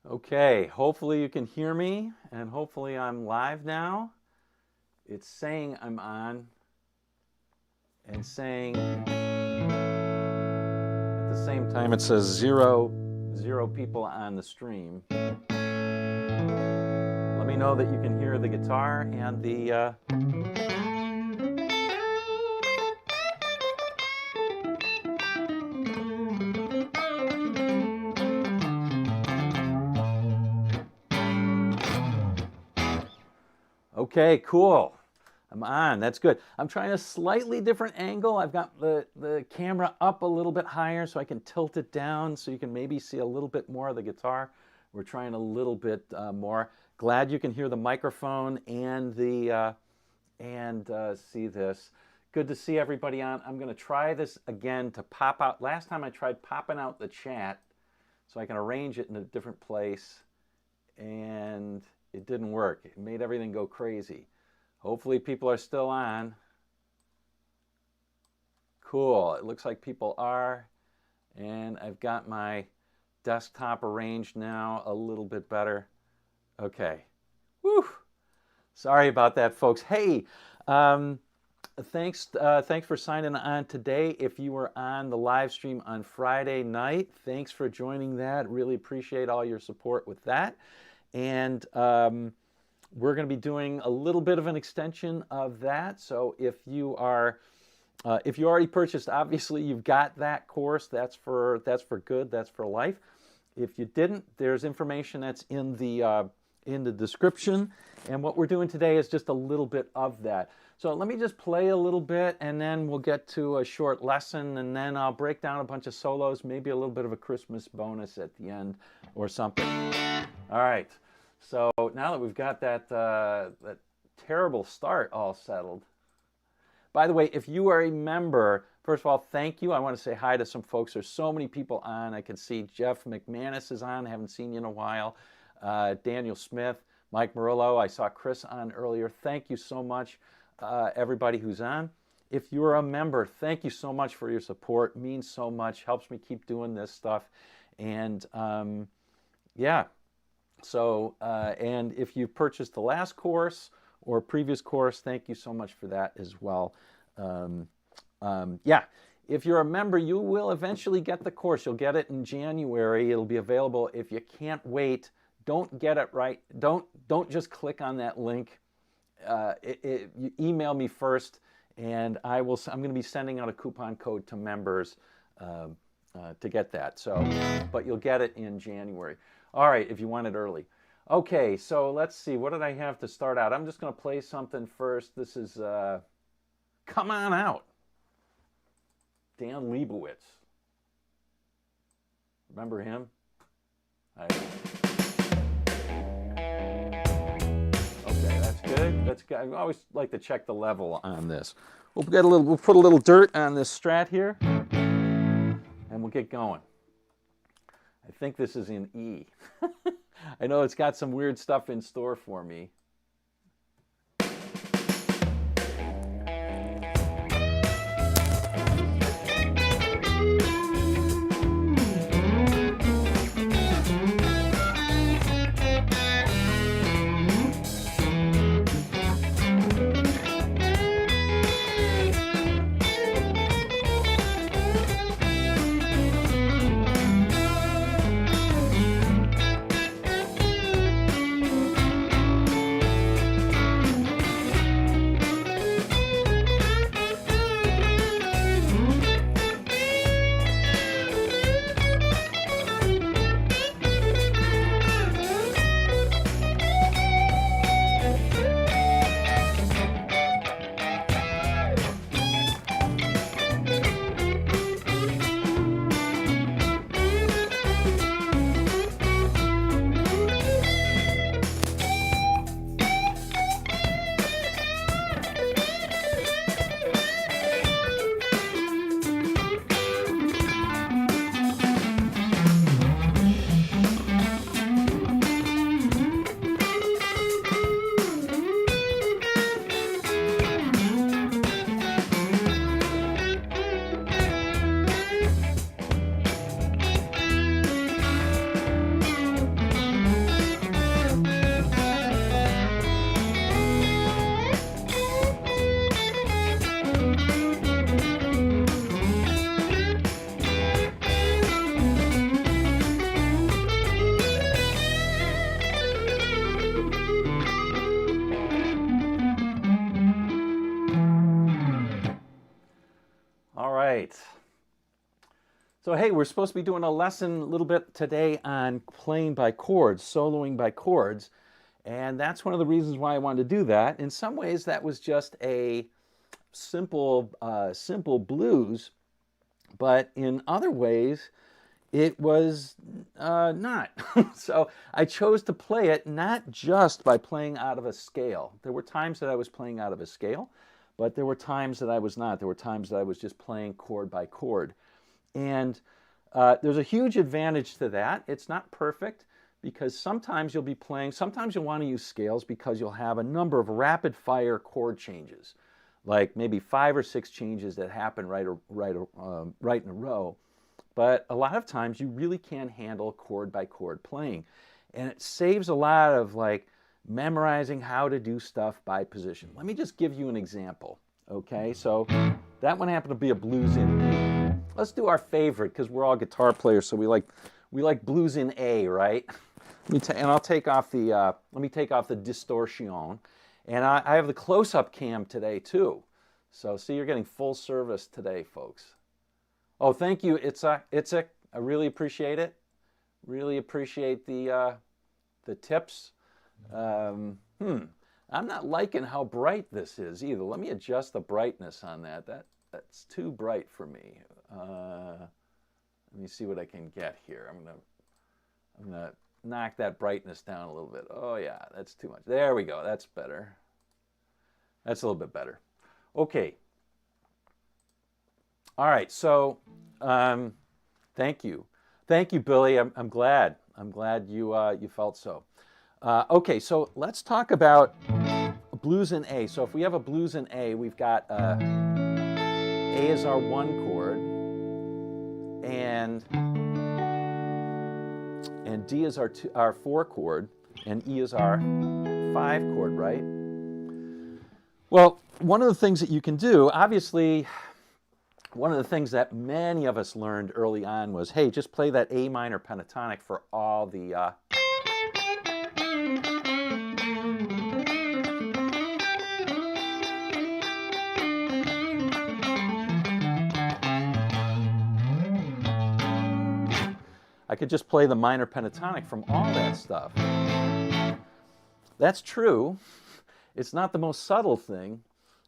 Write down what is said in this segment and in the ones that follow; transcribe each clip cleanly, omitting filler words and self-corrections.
Okay, hopefully you can hear me, and hopefully I'm live now. It's saying I'm on, and saying at the same time it says zero people on the stream. Let me know that you can hear the guitar and the Okay, cool. I'm on. That's good. I'm trying a slightly different angle. I've got the camera up a little bit higher so I can tilt it down so you can maybe see a little bit more of the guitar. We're trying a little bit more. Glad you can hear the microphone and the see this. Good to see everybody on. I'm going to try this again to pop out. Last time I tried popping out the chat so I can arrange it in a different place, and it didn't work. It made everything go crazy. Hopefully people are still on. Cool. It looks like people are. And I've got my desktop arranged now a little bit better. Okay. Whew. Sorry about that, folks. Hey, thanks for signing on today. If you were on the live stream on Friday night, thanks for joining that. Really appreciate all your support with that. And we're going to be doing a little bit of an extension of that. So if you already purchased, obviously you've got that course. That's for good. That's for life. If you didn't, there's information that's in the description. And what we're doing today is just a little bit of that. So let me just play a little bit, and then we'll get to a short lesson, and then I'll break down a bunch of solos, maybe a little bit of a Christmas bonus at the end or something. All right, so now that we've got that terrible start all settled. By the way, if you are a member, first of all, thank you. I want to say hi to some folks. There's so many people on. I can see Jeff McManus is on. I haven't seen you in a while. Daniel Smith, Mike Murillo. I saw Chris on earlier. Thank you so much, everybody who's on. If you're a member, thank you so much for your support. It means so much. Helps me keep doing this stuff. And yeah. So, and if you purchased the last course or previous course, thank you so much for that as well. Yeah, if you're a member, you will eventually get the course. You'll get it in January. It'll be available. If you can't wait, don't get it right. Don't just click on that link. You email me first, and I'm going to be sending out a coupon code to members to get that. So, but you'll get it in January. All right, if you want it early. Okay, so let's see. What did I have to start out? I'm just going to play something first. This is Come On Out. Dan Leibowitz. Remember him? Okay, that's good. That's good. I always like to check the level on this. We'll put a little dirt on this Strat here, and we'll get going. I think this is in E. I know it's got some weird stuff in store for me. So hey, we're supposed to be doing a lesson a little bit today on playing by chords, soloing by chords. And that's one of the reasons why I wanted to do that. In some ways, that was just a simple blues. But in other ways, it was not. So I chose to play it not just by playing out of a scale. There were times that I was playing out of a scale, but there were times that I was not. There were times that I was just playing chord by chord. And there's a huge advantage to that. It's not perfect because sometimes you'll be playing, sometimes you'll want to use scales because you'll have a number of rapid fire chord changes, like maybe 5 or 6 changes that happen right in a row. But a lot of times you really can handle chord by chord playing. And it saves a lot of like memorizing how to do stuff by position. Let me just give you an example. Okay, so that one happened to be a blues in B. Let's do our favorite because we're all guitar players, so we like blues in A, right? And I'll take off the let me take off the distortion, and I have the close-up cam today too. So see, you're getting full service today, folks. Oh, thank you, Itzak. I really appreciate it. Really appreciate the tips. I'm not liking how bright this is either. Let me adjust the brightness on that. That's too bright for me. Let me see what I can get here. I'm gonna knock that brightness down a little bit. Oh yeah, that's too much. There we go. That's better. That's a little bit better. Okay. All right, so thank you, Billy. I'm glad you felt so. Okay, so let's talk about blues in A. So if we have a blues in A, we've got A is our 1 chord, and D is our 4 chord, and E is our 5 chord, right? Well, one of the things that you can do, obviously. One of the things that many of us learned early on was, hey, just play that A minor pentatonic for all the I could just play the minor pentatonic from all that stuff. That's true. It's not the most subtle thing.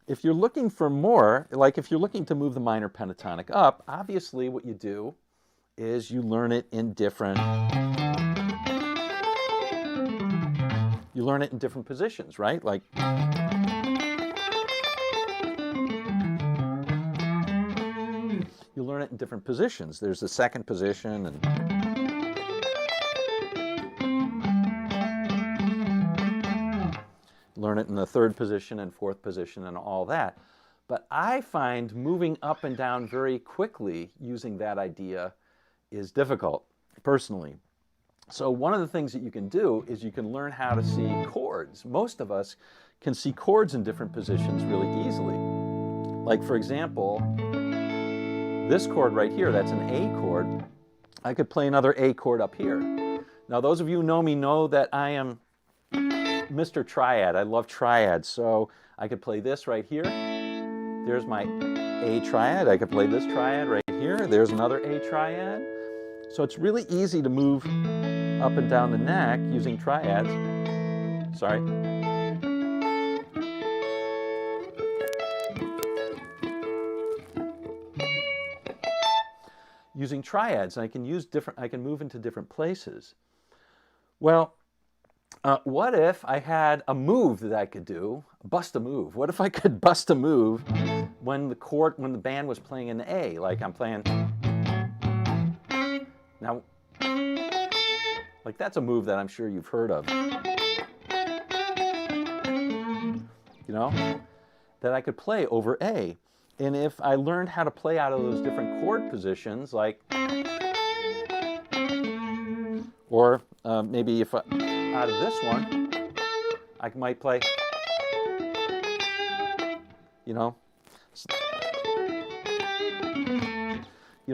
If you're looking for more, like if you're looking to move the minor pentatonic up, obviously what you do is you learn it in different positions, right? Like you learn it in different positions. There's the second position and learn it in the third position and fourth position and all that. But I find moving up and down very quickly using that idea is difficult, personally. So one of the things that you can do is you can learn how to see chords. Most of us can see chords in different positions really easily. Like, for example, this chord right here, that's an A chord. I could play another A chord up here. Now, those of you who know me know that I am Mr. Triad. I love triads, so I could play this right here. There's my A triad. I could play this triad right here. There's another A triad. So it's really easy to move up and down the neck using triads. Sorry. Using triads, I can move into different places. Well, what if I had a move that I could do, bust a move? What if I could bust a move when the band was playing in A, like I'm playing now, like that's a move that I'm sure you've heard of, you know, that I could play over A. And if I learned how to play out of those different chord positions, like, or maybe if out of this one, I might play, you know,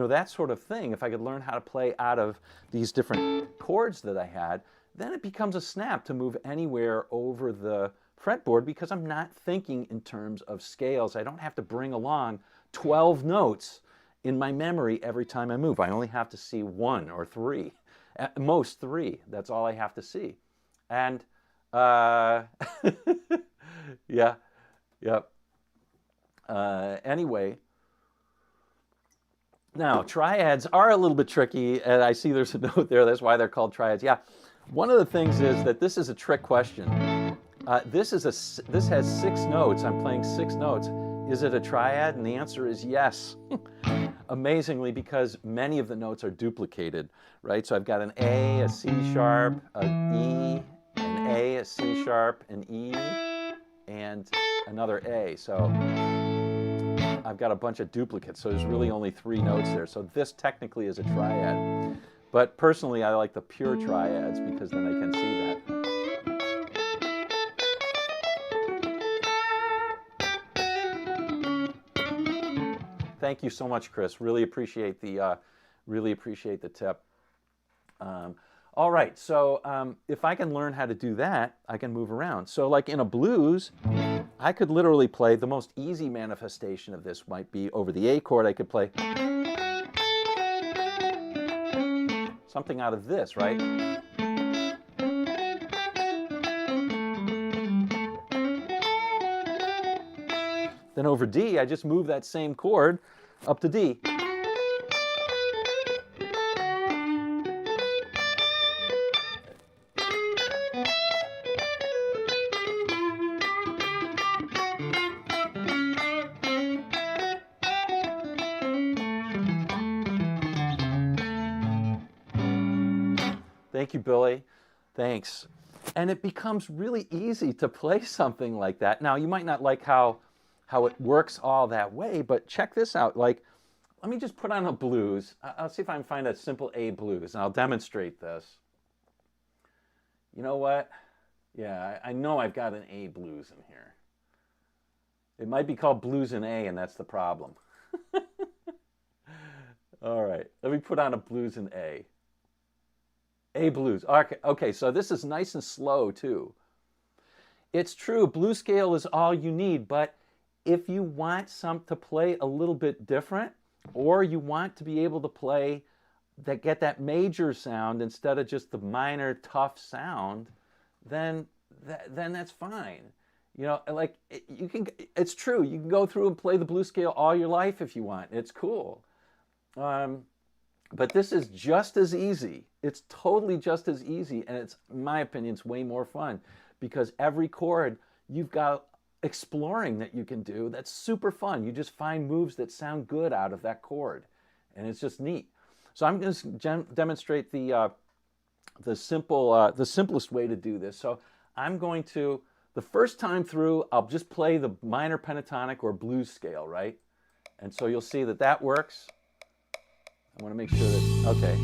that sort of thing. If I could learn how to play out of these different chords that I had, then it becomes a snap to move anywhere over the fretboard because I'm not thinking in terms of scales. I don't have to bring along 12 notes in my memory every time I move. I only have to see one or three, at most three. That's all I have to see. And yeah, yep. Anyway, now triads are a little bit tricky, and I see there's a note there. That's why they're called triads. Yeah, one of the things is that this is a trick question. This has 6 notes. I'm playing 6 notes. Is it a triad? And the answer is yes. Amazingly, because many of the notes are duplicated, right? So I've got an A, a C sharp, an E, an A, a C sharp, an E, and another A. So I've got a bunch of duplicates. So there's really only 3 notes there. So this technically is a triad. But personally, I like the pure triads because then I can see that. Thank you so much, Chris. Really appreciate the tip. All right, so if I can learn how to do that, I can move around. So like in a blues, I could literally play, the most easy manifestation of this might be over the A chord. I could play something out of this, right? Then over D, I just move that same chord up to D. Thank you, Billy. Thanks. And it becomes really easy to play something like that. Now, you might not like how it works all that way, but check this out. Like, let me just put on a blues. I'll see if I can find a simple A blues, and I'll demonstrate this. You know what? Yeah, I know I've got an A blues in here. It might be called blues in A, and that's the problem. All right, let me put on a blues in A. A blues. Okay, so this is nice and slow, too. It's true, blues scale is all you need, but if you want to play a little bit different, or you want to be able to play get that major sound instead of just the minor tough sound, then that's fine. You know, like it's true. You can go through and play the blues scale all your life if you want. It's cool. But this is just as easy. It's totally just as easy, and it's, in my opinion, it's way more fun because every chord you've got exploring that you can do that's super fun. You just find moves that sound good out of that chord, and it's just neat. So I'm going to demonstrate the simplest way to do this. So I'm going to, the first time through, I'll just play the minor pentatonic or blues scale, right? And so you'll see that that works. I want to make sure that, okay.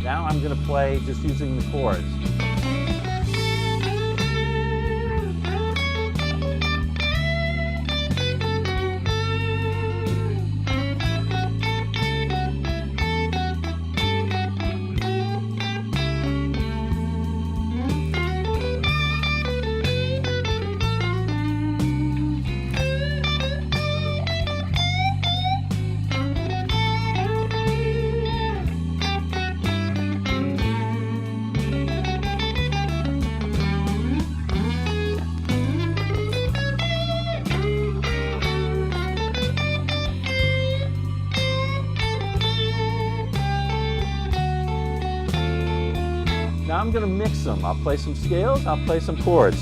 Now I'm going to play just using the chords. Now I'm going to mix them. I'll play some scales, I'll play some chords.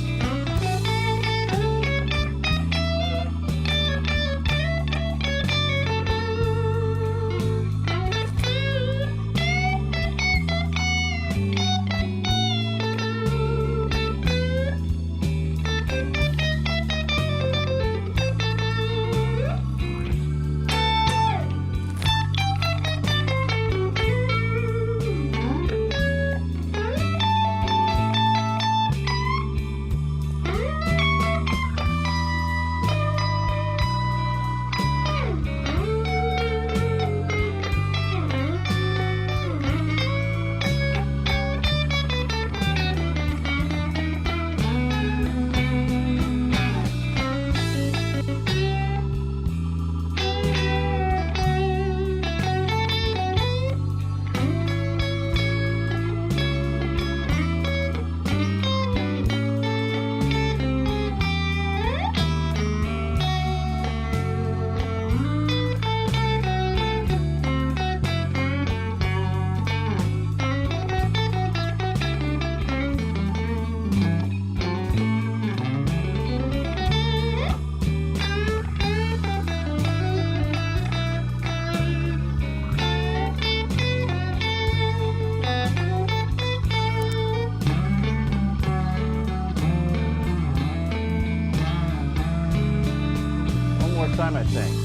time, I think.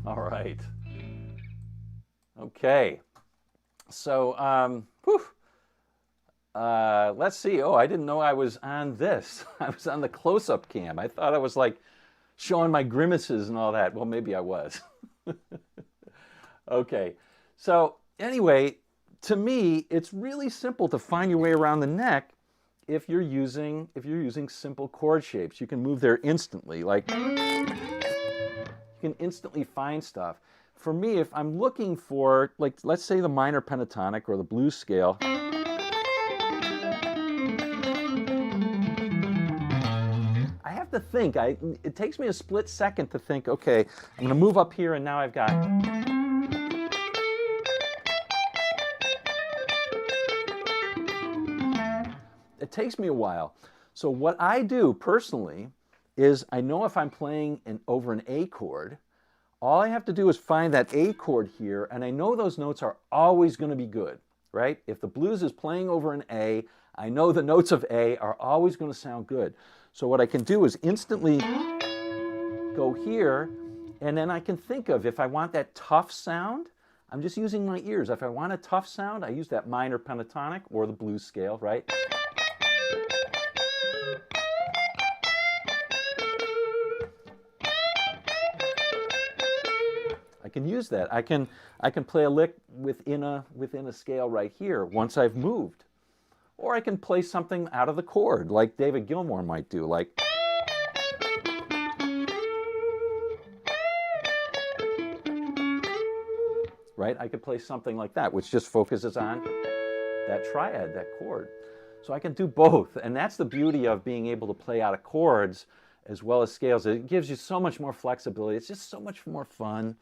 All right. Okay. So, let's see. Oh, I didn't know I was on this. I was on the close-up cam. I thought I was like showing my grimaces and all that. Well, maybe I was. Okay. So anyway, to me, it's really simple to find your way around the neck if you're using simple chord shapes. You can move there instantly. Like, you can instantly find stuff. For me, if I'm looking for, like, let's say the minor pentatonic or the blues scale, I have to think. It takes me a split second to think, okay, I'm going to move up here, and now I've got... It takes me a while. So what I do personally is I know if I'm playing over an A chord, all I have to do is find that A chord here, and I know those notes are always going to be good, right? If the blues is playing over an A, I know the notes of A are always going to sound good. So what I can do is instantly go here, and then I can think of, if I want that tough sound, I'm just using my ears. If I want a tough sound, I use that minor pentatonic or the blues scale, right? I can use that. I can play a lick within a scale right here once I've moved. Or I can play something out of the chord like David Gilmour might do, like right? I could play something like that, which just focuses on that triad, that chord. So I can do both, and that's the beauty of being able to play out of chords as well as scales. It gives you so much more flexibility. It's just so much more fun.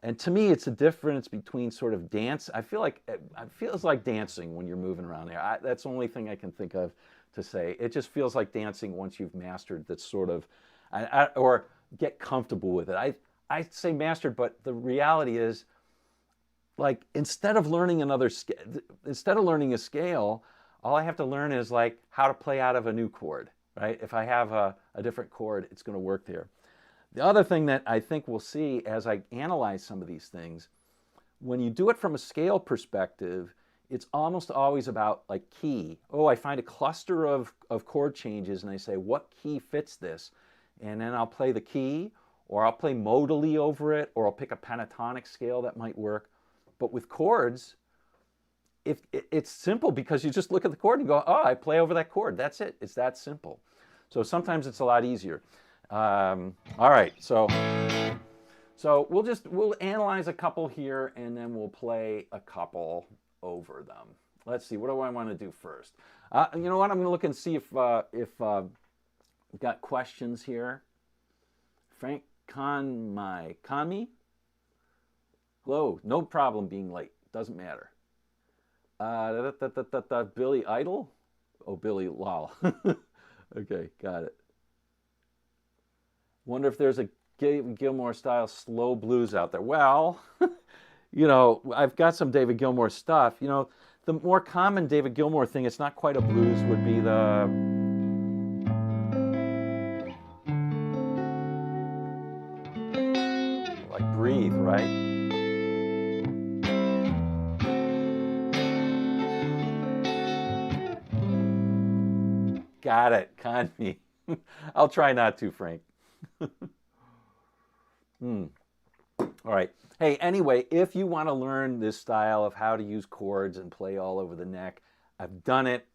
And to me, it's a difference between sort of dance. I feel like it feels like dancing when you're moving around there. That's the only thing I can think of to say. It just feels like dancing once you've mastered that sort of, or get comfortable with it. I say mastered, but the reality is, like, instead of learning a scale, all I have to learn is like how to play out of a new chord, right? If I have a different chord, it's going to work there. The other thing that I think we'll see as I analyze some of these things, when you do it from a scale perspective, it's almost always about like key. Oh, I find a cluster of chord changes and I say, what key fits this? And then I'll play the key, or I'll play modally over it, or I'll pick a pentatonic scale that might work. But with chords, it's simple because you just look at the chord and go, oh, I play over that chord. That's it. It's that simple. So sometimes it's a lot easier. All right, so we'll analyze a couple here, and then we'll play a couple over them. Let's see, what do I want to do first? You know what? I'm going to look and see if we've got questions here. Frank Conmi. Hello, no problem being late. Doesn't matter. Billy Idol? Oh, Billy, lol. Okay, got it. Wonder if there's a Gilmour style slow blues out there. Well, you know, I've got some David Gilmour stuff. You know, the more common David Gilmour thing, it's not quite a blues, would be the... like Breathe, right? Got it, Connie. I'll try not to, Frank. All right. Hey, anyway, if you want to learn this style of how to use chords and play all over the neck, I've done it.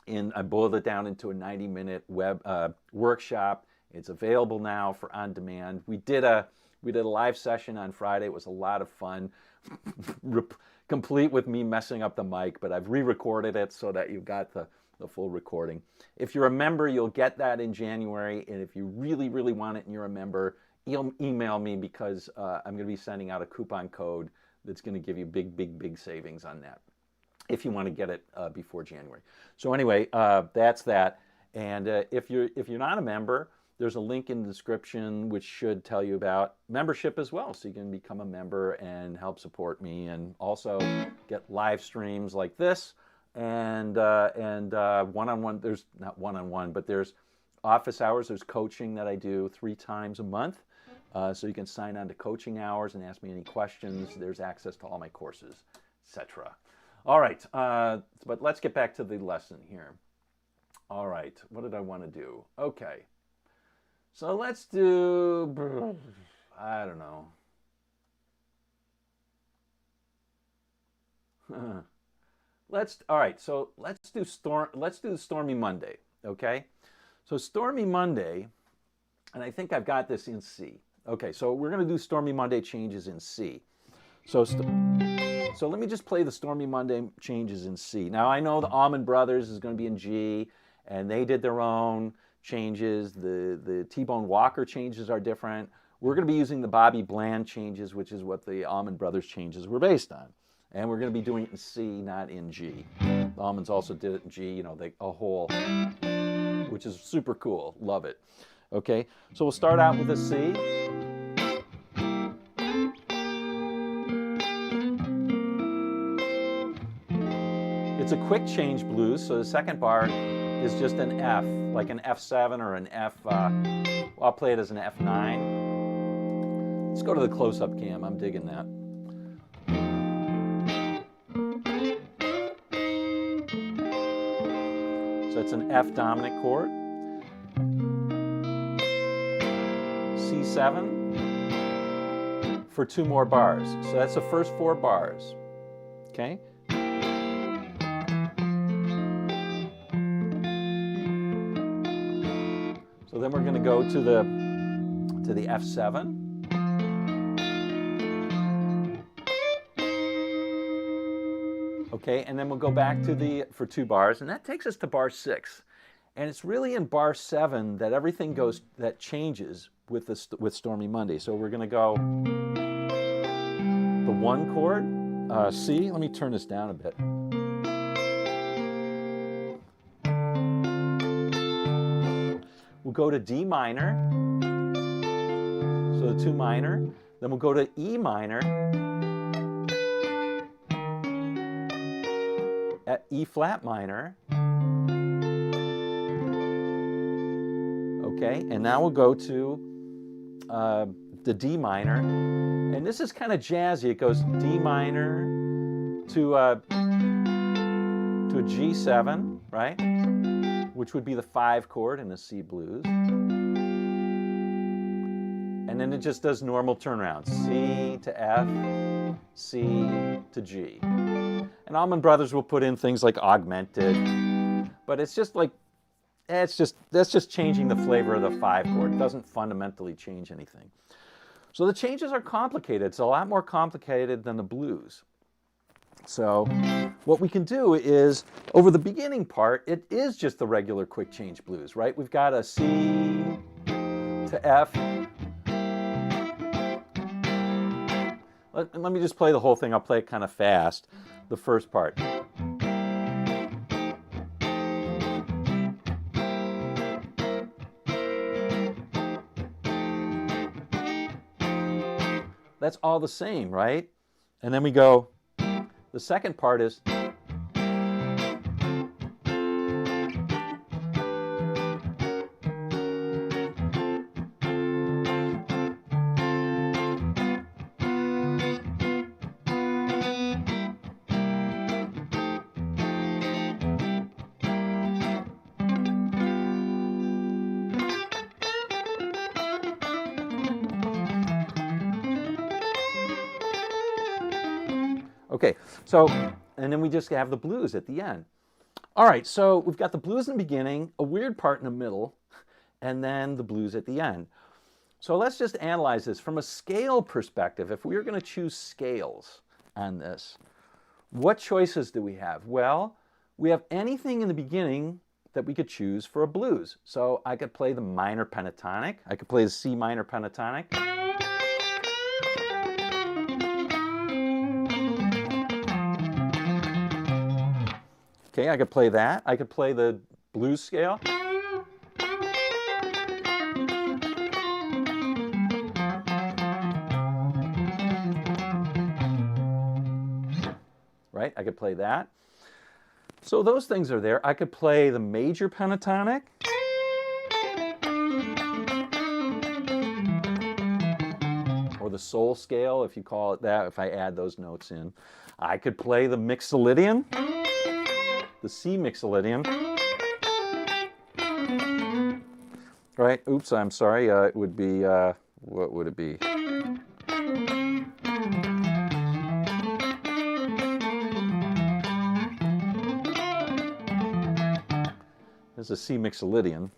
I boiled it down into a 90-minute web workshop. It's available now for on demand. We did a live session on Friday. It was a lot of fun, complete with me messing up the mic, but I've re-recorded it so that you've got the full recording. If you're a member, you'll get that in January, and if you really, really want it and you're a member, email me, because I'm going to be sending out a coupon code that's going to give you big savings on that, if you want to get it before January. So anyway, that's that. And if you're not a member, there's a link in the description which should tell you about membership as well. So you can become a member and help support me, and also get live streams like this, and one-on-one. There's not one-on-one, but there's office hours. There's coaching that I do 3 times a month. So you can sign on to coaching hours and ask me any questions. There's access to all my courses, etc. All right, but let's get back to the lesson here. All right, what did I want to do? Okay, so let's do, I don't know. All right, so let's do Stormy Monday, okay? So Stormy Monday, and I think I've got this in C. Okay, so we're going to do Stormy Monday changes in C. So let me just play the Stormy Monday changes in C. Now, I know the Allman Brothers is going to be in G, and they did their own changes. The T-Bone Walker changes are different. We're going to be using the Bobby Bland changes, which is what the Allman Brothers changes were based on. And we're going to be doing it in C, not in G. The Allmans also did it in G, you know, a whole, which is super cool. Love it. Okay, so we'll start out with a C. It's a quick change blues, so the second bar is just an F, like an F7 or an F, I'll play it as an F9. Let's go to the close-up cam, I'm digging that. So it's an F dominant chord. C7 for 2 more bars. So that's the first 4 bars, okay? So then we're going to go to the F7. Okay, and then we'll go back to for 2 bars, and that takes us to bar 6. And it's really in bar 7 that everything changes with Stormy Monday. So we're going to go the 1 chord, C. Let me turn this down a bit. We'll go to D minor, so the 2 minor. Then we'll go to E minor, at E flat minor. Okay, and now we'll go to the D minor. And this is kind of jazzy. It goes D minor to a G7, right? Which would be the 5 chord in the C blues. And then it just does normal turnarounds. C to F, C to G. And Allman Brothers will put in things like augmented, but it's just like, that's just changing the flavor of the 5 chord. It doesn't fundamentally change anything. So the changes are complicated. It's a lot more complicated than the blues. So what we can do is, over the beginning part, it is just the regular quick change blues, right? We've got a C to F. Let me just play the whole thing. I'll play it kind of fast, the first part. That's all the same, right? And then we go, the second part is, okay, so, and then we just have the blues at the end. All right, so we've got the blues in the beginning, a weird part in the middle, and then the blues at the end. So let's just analyze this from a scale perspective. If we were going to choose scales on this, what choices do we have? Well, we have anything in the beginning that we could choose for a blues. So I could play the minor pentatonic. I could play the C minor pentatonic. Okay, I could play that. I could play the blues scale. Right, I could play that. So those things are there. I could play the major pentatonic. Or the soul scale, if you call it that, if I add those notes in. I could play the mixolydian, the C mixolydian. Right, oops, I'm sorry, it would be, what would it be? This is a C mixolydian.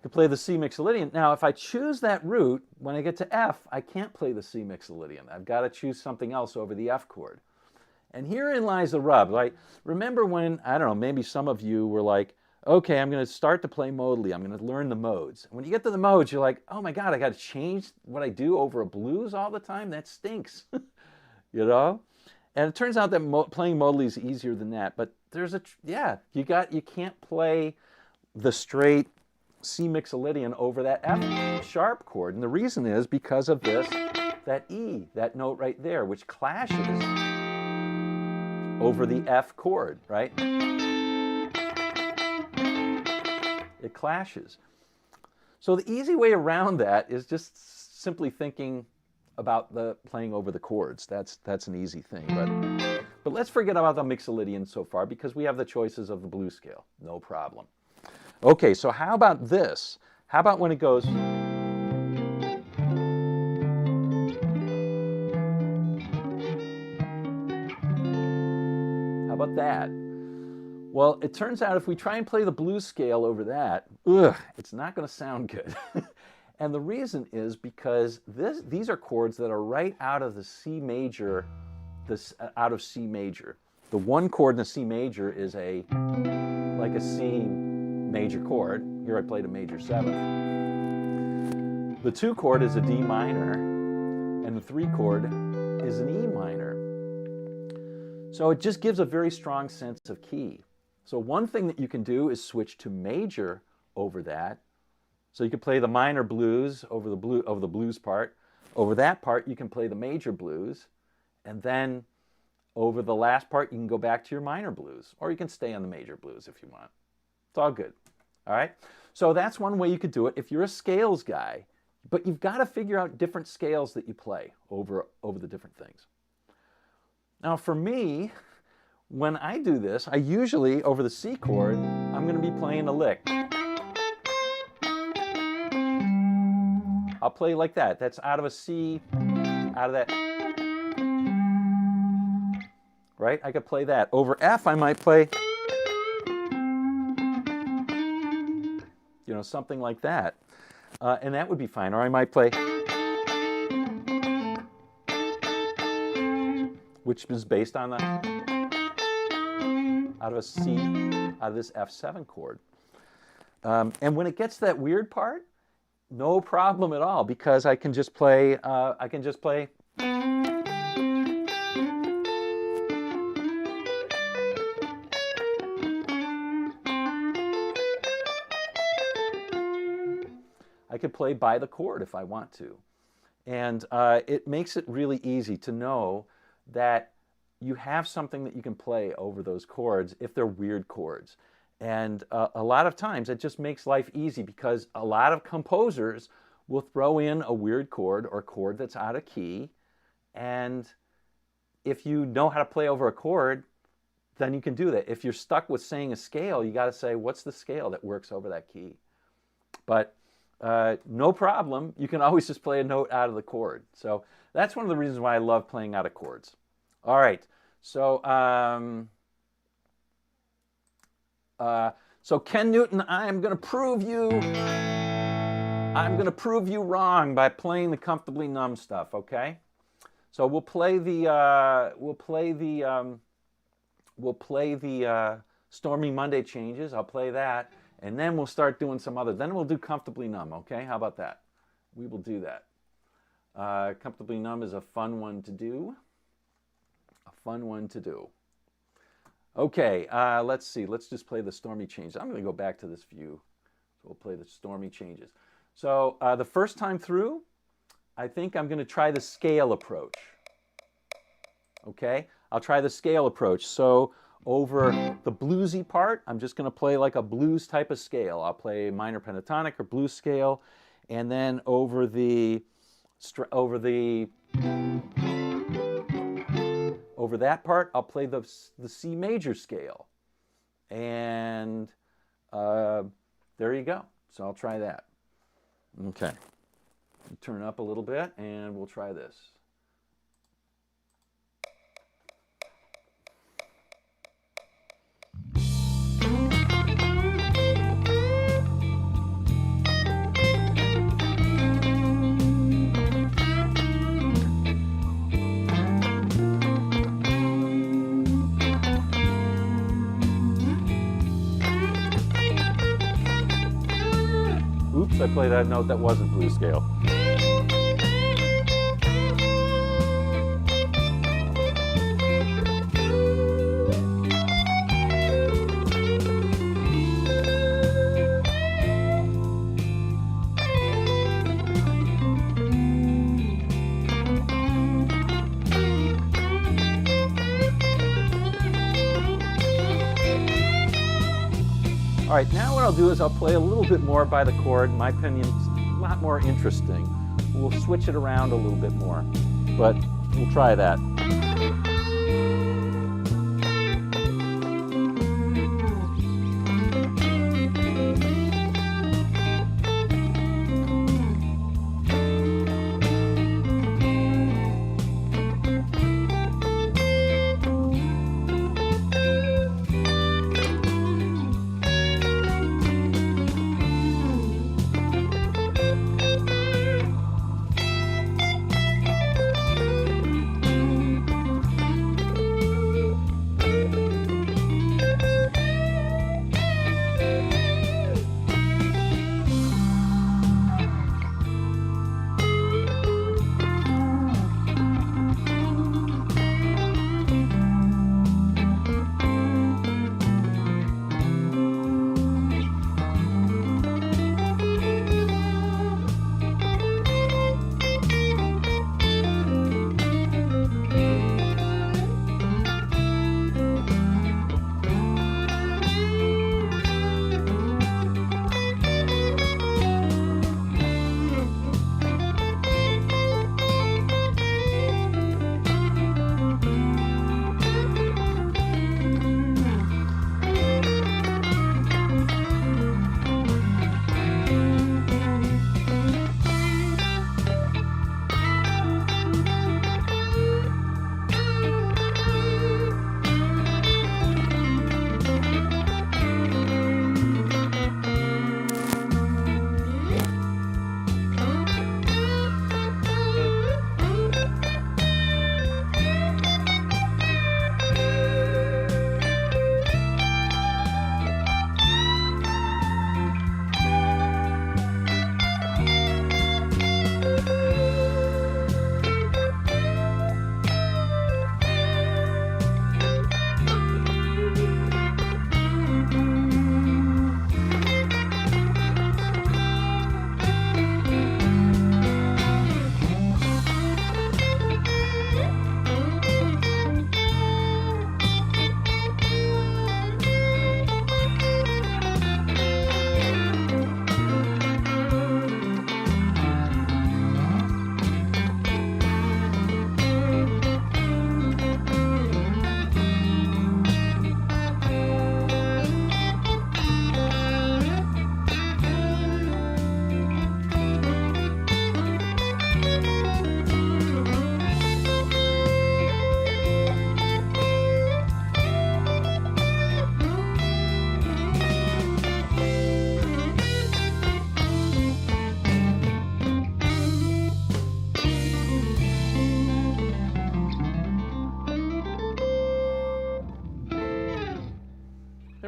To play the C mixolydian. Now, if I choose that root, when I get to F, I can't play the C mixolydian. I've got to choose something else over the F chord. And herein lies the rub. Like, remember when, I don't know, maybe some of you were like, okay, I'm going to start to play modally. I'm going to learn the modes. And when you get to the modes, you're like, oh my God, I got to change what I do over a blues all the time? That stinks, you know? And it turns out that playing modally is easier than that. But there's you can't play the straight C mixolydian over that F sharp chord. And the reason is because of this, that E, that note right there, which clashes over the F chord, right? It clashes. So the easy way around that is just simply thinking about the playing over the chords. That's an easy thing. But let's forget about the mixolydian so far because we have the choices of the blues scale. No problem. Okay, so how about this? How about when it goes... How about that? Well, it turns out if we try and play the blues scale over that, it's not going to sound good. And the reason is because these are chords that are right out of the C major, out of C major. The one chord in the C major is like a C major chord. Here I played a major seventh. The 2 chord is a D minor, and the 3 chord is an E minor. So it just gives a very strong sense of key. So one thing that you can do is switch to major over that. So you can play the minor blues over the blues part. Over that part, you can play the major blues, and then over the last part, you can go back to your minor blues, or you can stay on the major blues if you want. It's all good. All right? So that's one way you could do it if you're a scales guy, but you've got to figure out different scales that you play over the different things. Now for me, when I do this, I usually, over the C chord, I'm going to be playing a lick. I'll play like that. That's out of a C, out of that. Right? I could play that. Over F, I might play, you know, something like that. And that would be fine. Or I might play, which is based on the, out of a C, out of this F7 chord. And when it gets to that weird part, no problem at all, because I can just play, I could play by the chord if I want to. And it makes it really easy to know that you have something that you can play over those chords if they're weird chords. And a lot of times it just makes life easy because a lot of composers will throw in a weird chord or chord that's out of key. And if you know how to play over a chord, then you can do that. If you're stuck with saying a scale, you got to say, what's the scale that works over that key? But no problem. You can always just play a note out of the chord. So that's one of the reasons why I love playing out of chords. All right. So, so Ken Newton, I'm going to prove you wrong by playing the comfortably numb stuff. Okay. So we'll play the Stormy Monday changes. I'll play that, and then we'll start doing some other. Then we'll do comfortably numb. Okay. How about that? We will do that. Comfortably numb is a fun one to do. Okay, let's see. Let's just play the Stormy changes. I'm going to go back to this view. So we'll play the Stormy changes. So the first time through, I think I'm going to try the scale approach. Okay, I'll try the scale approach. So over the bluesy part, I'm just going to play like a blues type of scale. I'll play minor pentatonic or blues scale, and then over that part, I'll play the C major scale. And there you go. So I'll try that. Okay. Turn up a little bit, and we'll try this. Oops, I played that note that wasn't blues scale. All right, now what I'll do is I'll play a little bit more by the chord. In my opinion, it's a lot more interesting. We'll switch it around a little bit more, but we'll try that.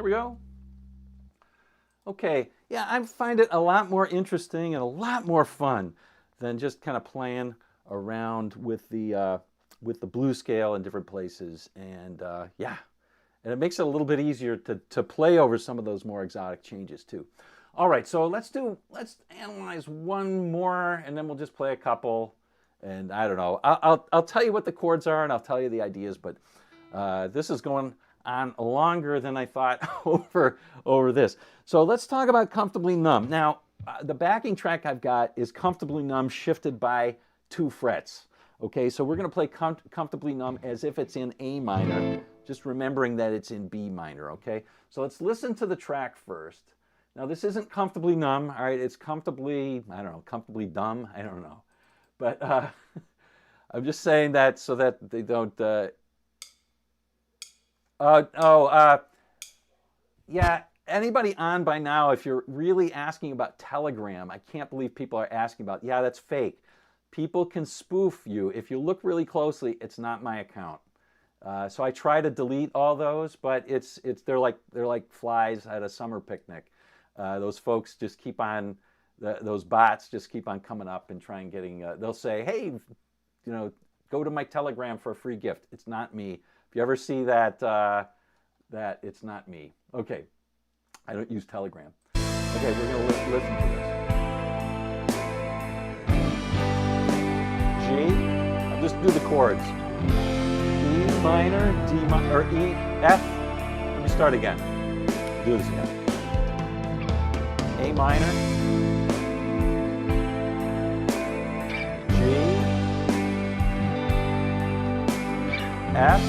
we go. Okay, yeah, I find it a lot more interesting and a lot more fun than just kind of playing around with the blues scale in different places. And yeah, and it makes it a little bit easier to play over some of those more exotic changes too. All right, so let's analyze one more, and then we'll just play a couple. And I don't know, I'll tell you what the chords are, and I'll tell you the ideas. But this is going on longer than I thought over this. So let's talk about Comfortably Numb. Now, the backing track I've got is Comfortably Numb shifted by 2 frets. Okay, so we're going to play Comfortably Numb as if it's in A minor, just remembering that it's in B minor, okay? So let's listen to the track first. Now, this isn't Comfortably Numb, all right? It's comfortably, I don't know, comfortably dumb, I don't know. But I'm just saying that so that they don't... yeah, anybody on by now, if you're really asking about Telegram, I can't believe people are asking about, yeah, that's fake. People can spoof you. If you look really closely, it's not my account. So I try to delete all those, but they're like flies at a summer picnic. Those folks just keep on, those bots just keep on coming up and trying getting, they'll say, hey, you know, go to my Telegram for a free gift. It's not me. If you ever see that, that it's not me. Okay, I don't use Telegram. Okay, we're going to listen to this. G, I'll just do the chords. E minor, D minor, or E, F. Let me start again. Do this again. A minor, G, F,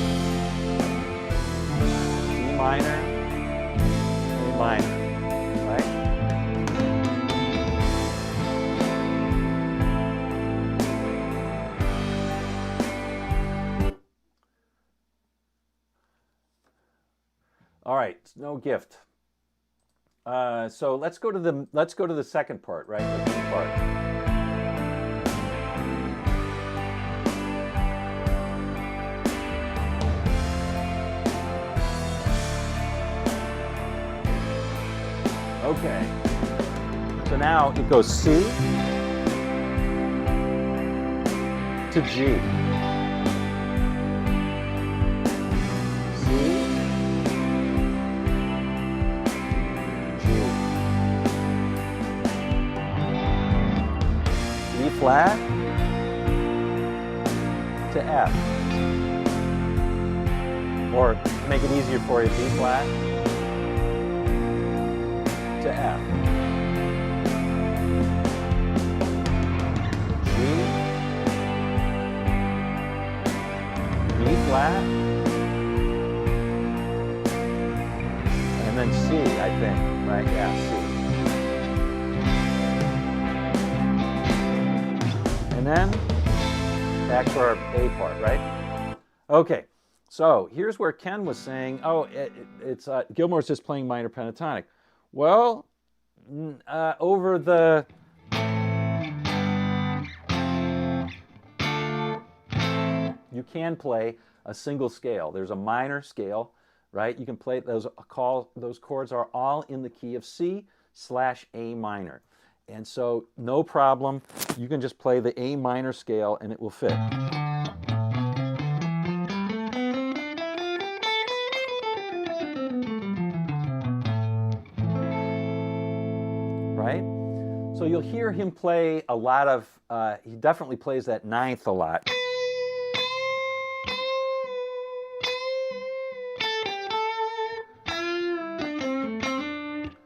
D minor, A minor, right? All right, no gift. So let's go to the second part, right? The B part. Okay. So now it goes C to G. Flat to F, or make it easier for you, B flat to F, G, B flat, and then C, I think, right? Yeah, C. And then back to our A part, right? Okay, so here's where Ken was saying, oh, it's Gilmore's just playing minor pentatonic. Well, over the you can play a single scale. There's a minor scale, right? You can play those chords are all in the key of C/A minor. And so, no problem, you can just play the A minor scale and it will fit. Right? So you'll hear him play a lot of, he definitely plays that ninth a lot.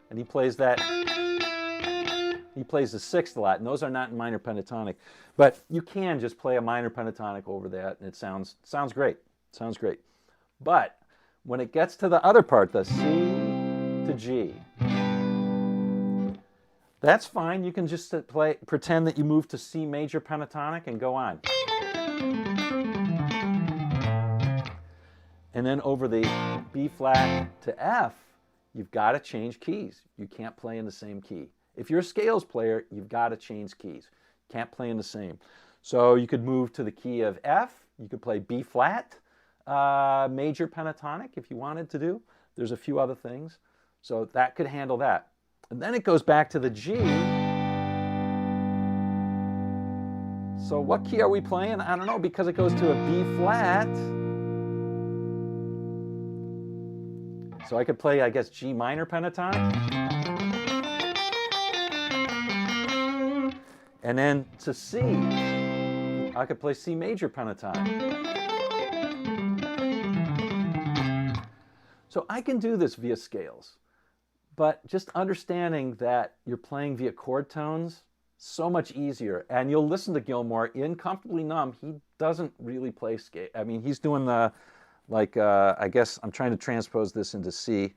And he plays that. He plays the sixth a lot, and those are not in minor pentatonic. But you can just play a minor pentatonic over that, and it sounds great. Sounds great. But when it gets to the other part, the C to G, that's fine. You can just pretend that you move to C major pentatonic and go on. And then over the B flat to F, you've got to change keys. You can't play in the same key. If you're a scales player, you've got to change keys. Can't play in the same. So you could move to the key of F. You could play B flat, major pentatonic if you wanted to do. There's a few other things. So that could handle that. And then it goes back to the G. So what key are we playing? I don't know, because it goes to a B flat. So I could play, I guess, G minor pentatonic. And then to C, I could play C major pentatonic. So I can do this via scales, but just understanding that you're playing via chord tones, so much easier. And you'll listen to Gilmour in Comfortably Numb. He doesn't really play scale. I mean, he's doing the, like, I guess I'm trying to transpose this into C.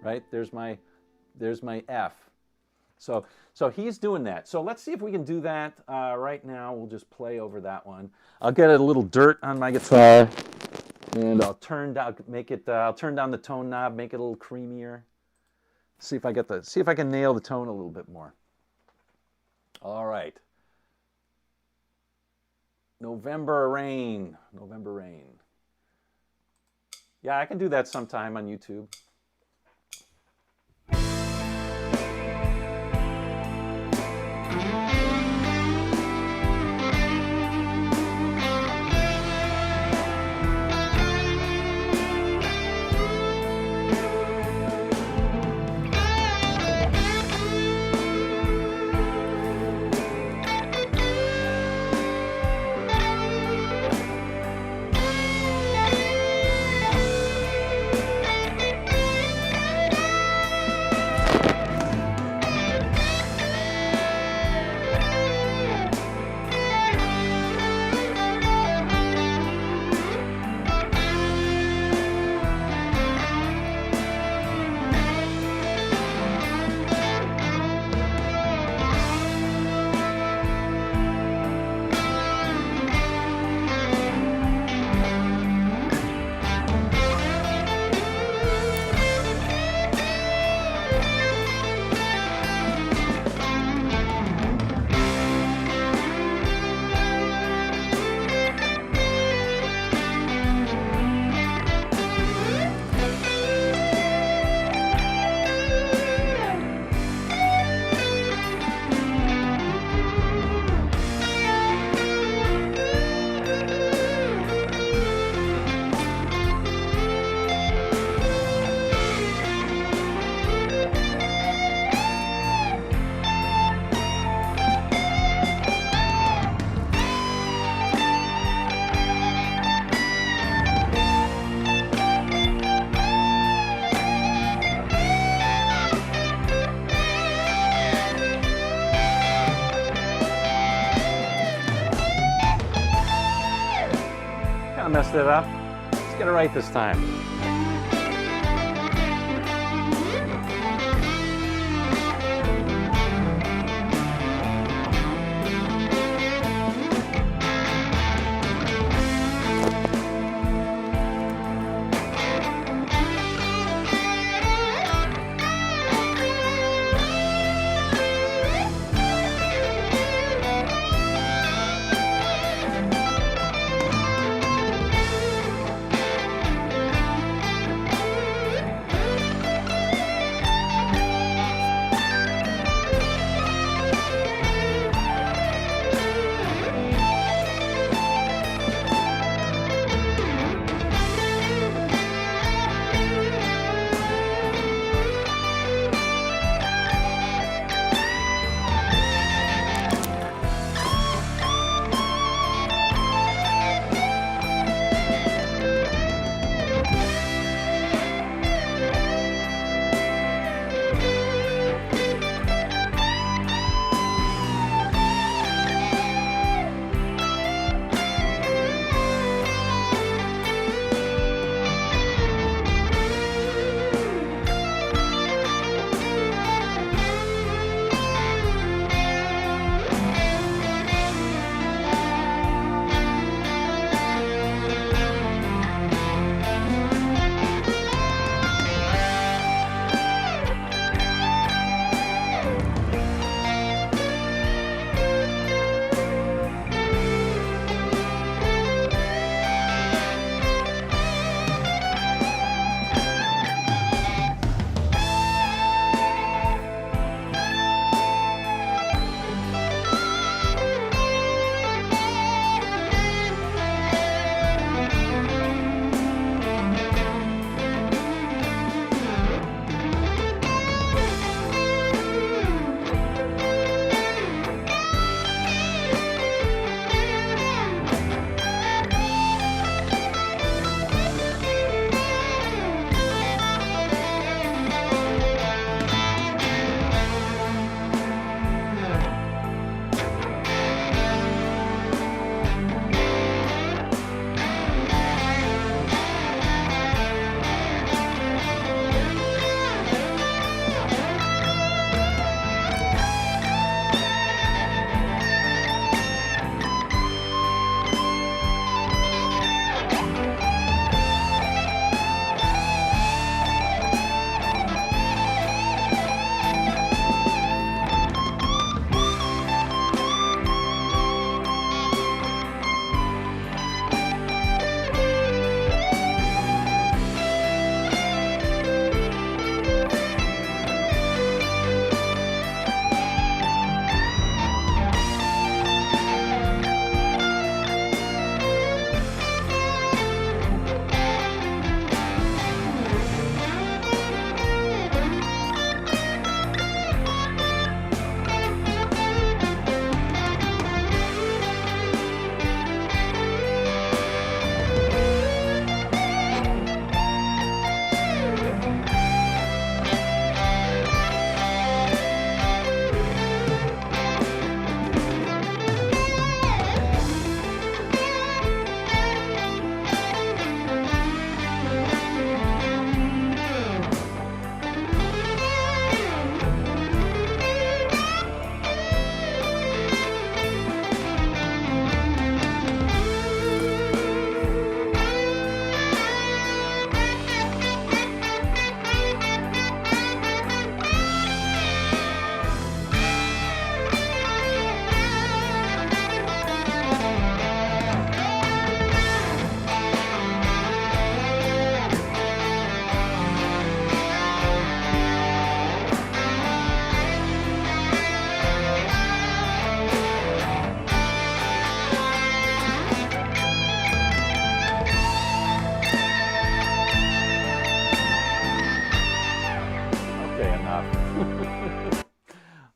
Right? There's my F. So he's doing that. So let's see if we can do that right now. We'll just play over that one. I'll get a little dirt on my guitar, and I'll turn down, I'll turn down the tone knob, make it a little creamier. See if I can nail the tone a little bit more. All right. November Rain. November Rain. Yeah, I can do that sometime on YouTube. Messed it up. Let's get it right this time.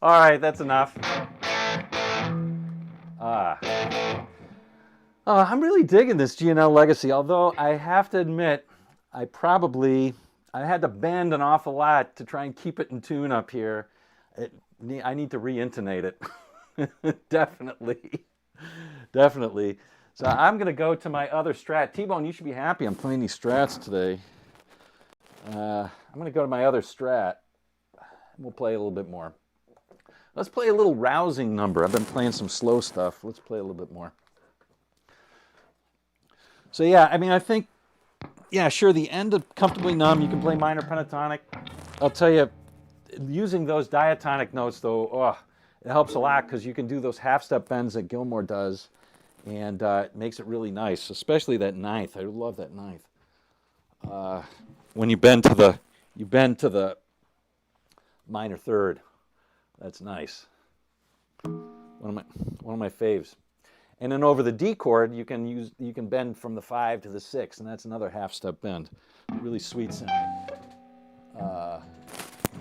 All right, that's enough. I'm really digging this G&L Legacy, although I have to admit, I had to bend an awful lot to try and keep it in tune up here. I need to re-intonate it. Definitely. Definitely. So I'm going to go to my other Strat. T-Bone, you should be happy I'm playing these Strats today. I'm going to go to my other Strat. We'll play a little bit more. Let's play a little rousing number. I've been playing some slow stuff. Let's play a little bit more. So yeah, I mean, I think, yeah, sure, the end of Comfortably Numb, you can play minor pentatonic. I'll tell you, using those diatonic notes, though, it helps a lot because you can do those half-step bends that Gilmour does, and it makes it really nice, especially that ninth. I love that ninth. When you bend to the minor third, that's nice. One of my faves. And then over the D chord, you can bend from the 5 to the 6, and that's another half-step bend. Really sweet sounding. All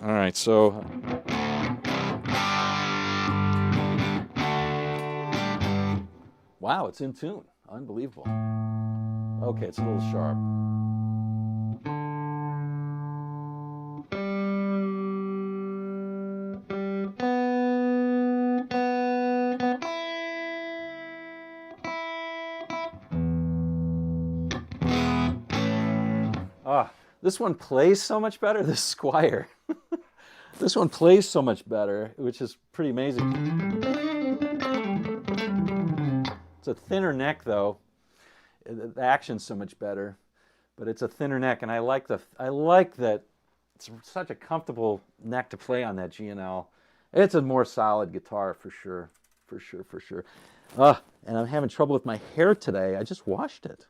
right, so wow, it's in tune. Unbelievable. Okay, it's a little sharp. This one plays so much better, this Squire. This one plays so much better, which is pretty amazing. It's a thinner neck, though. The action's so much better, but it's a thinner neck, and I like that it's such a comfortable neck to play on that G&L. It's a more solid guitar for sure, for sure. And I'm having trouble with my hair today. I just washed it.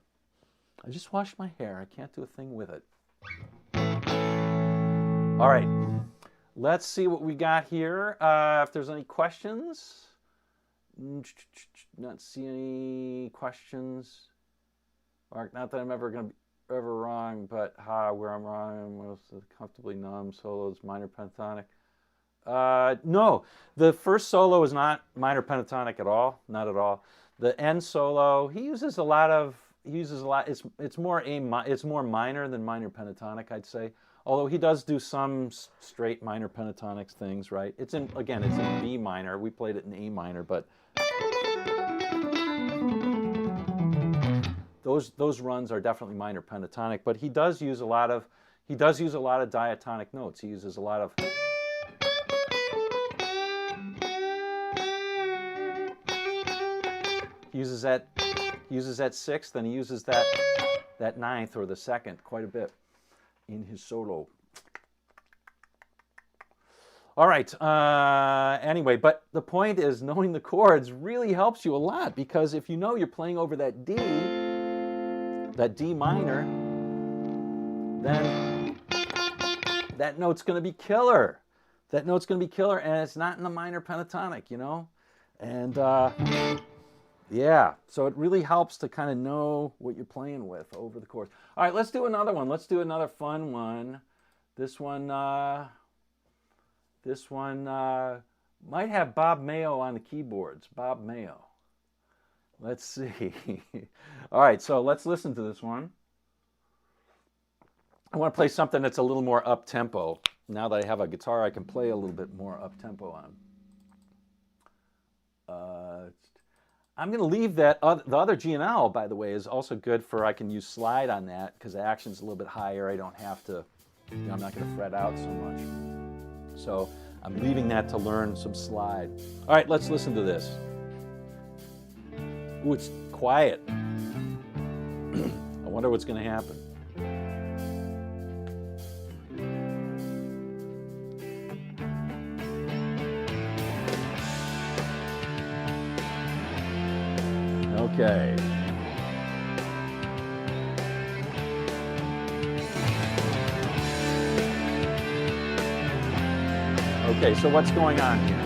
I just washed my hair. I can't do a thing with it. All right, let's see what we got here. If there's any questions. Not see any questions. Mark, not that I'm ever wrong, but where I'm wrong was the Comfortably Numb solos, minor pentatonic. No, the first solo is not minor pentatonic at all, not at all. The end solo, he uses a lot. It's more minor than minor pentatonic, I'd say. Although he does do some straight minor pentatonic things, right? It's in B minor. We played it in A minor, but those runs are definitely minor pentatonic. But he does use a lot of diatonic notes. He uses a lot of. He uses that sixth, and he uses that ninth or the second quite a bit in his solo. All right, anyway, but the point is knowing the chords really helps you a lot, because if you know you're playing over that D minor, then that note's going to be killer. That note's going to be killer, and it's not in the minor pentatonic, you know? And yeah, so it really helps to kind of know what you're playing with over the chords. All right, let's do another one. Let's do another fun one. This one might have Bob Mayo on the keyboards. Bob Mayo. Let's see. All right, so let's listen to this one. I want to play something that's a little more up-tempo. Now that I have a guitar, I can play a little bit more up-tempo on. I'm going to leave that. The other G&L, by the way, is also good for, I can use slide on that because the action's a little bit higher. I don't have to, I'm not going to fret out so much. So I'm leaving that to learn some slide. All right, let's listen to this. Ooh, it's quiet. I wonder what's going to happen. Okay. Okay, so what's going on here?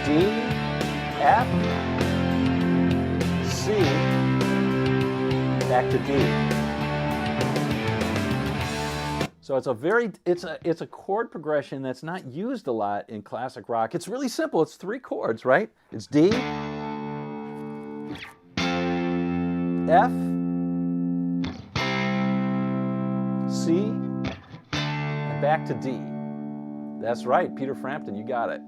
D, F, C, back to D. So it's a chord progression that's not used a lot in classic rock. It's really simple. It's 3 chords, right? It's D, F, C, and back to D. That's right, Peter Frampton, you got it.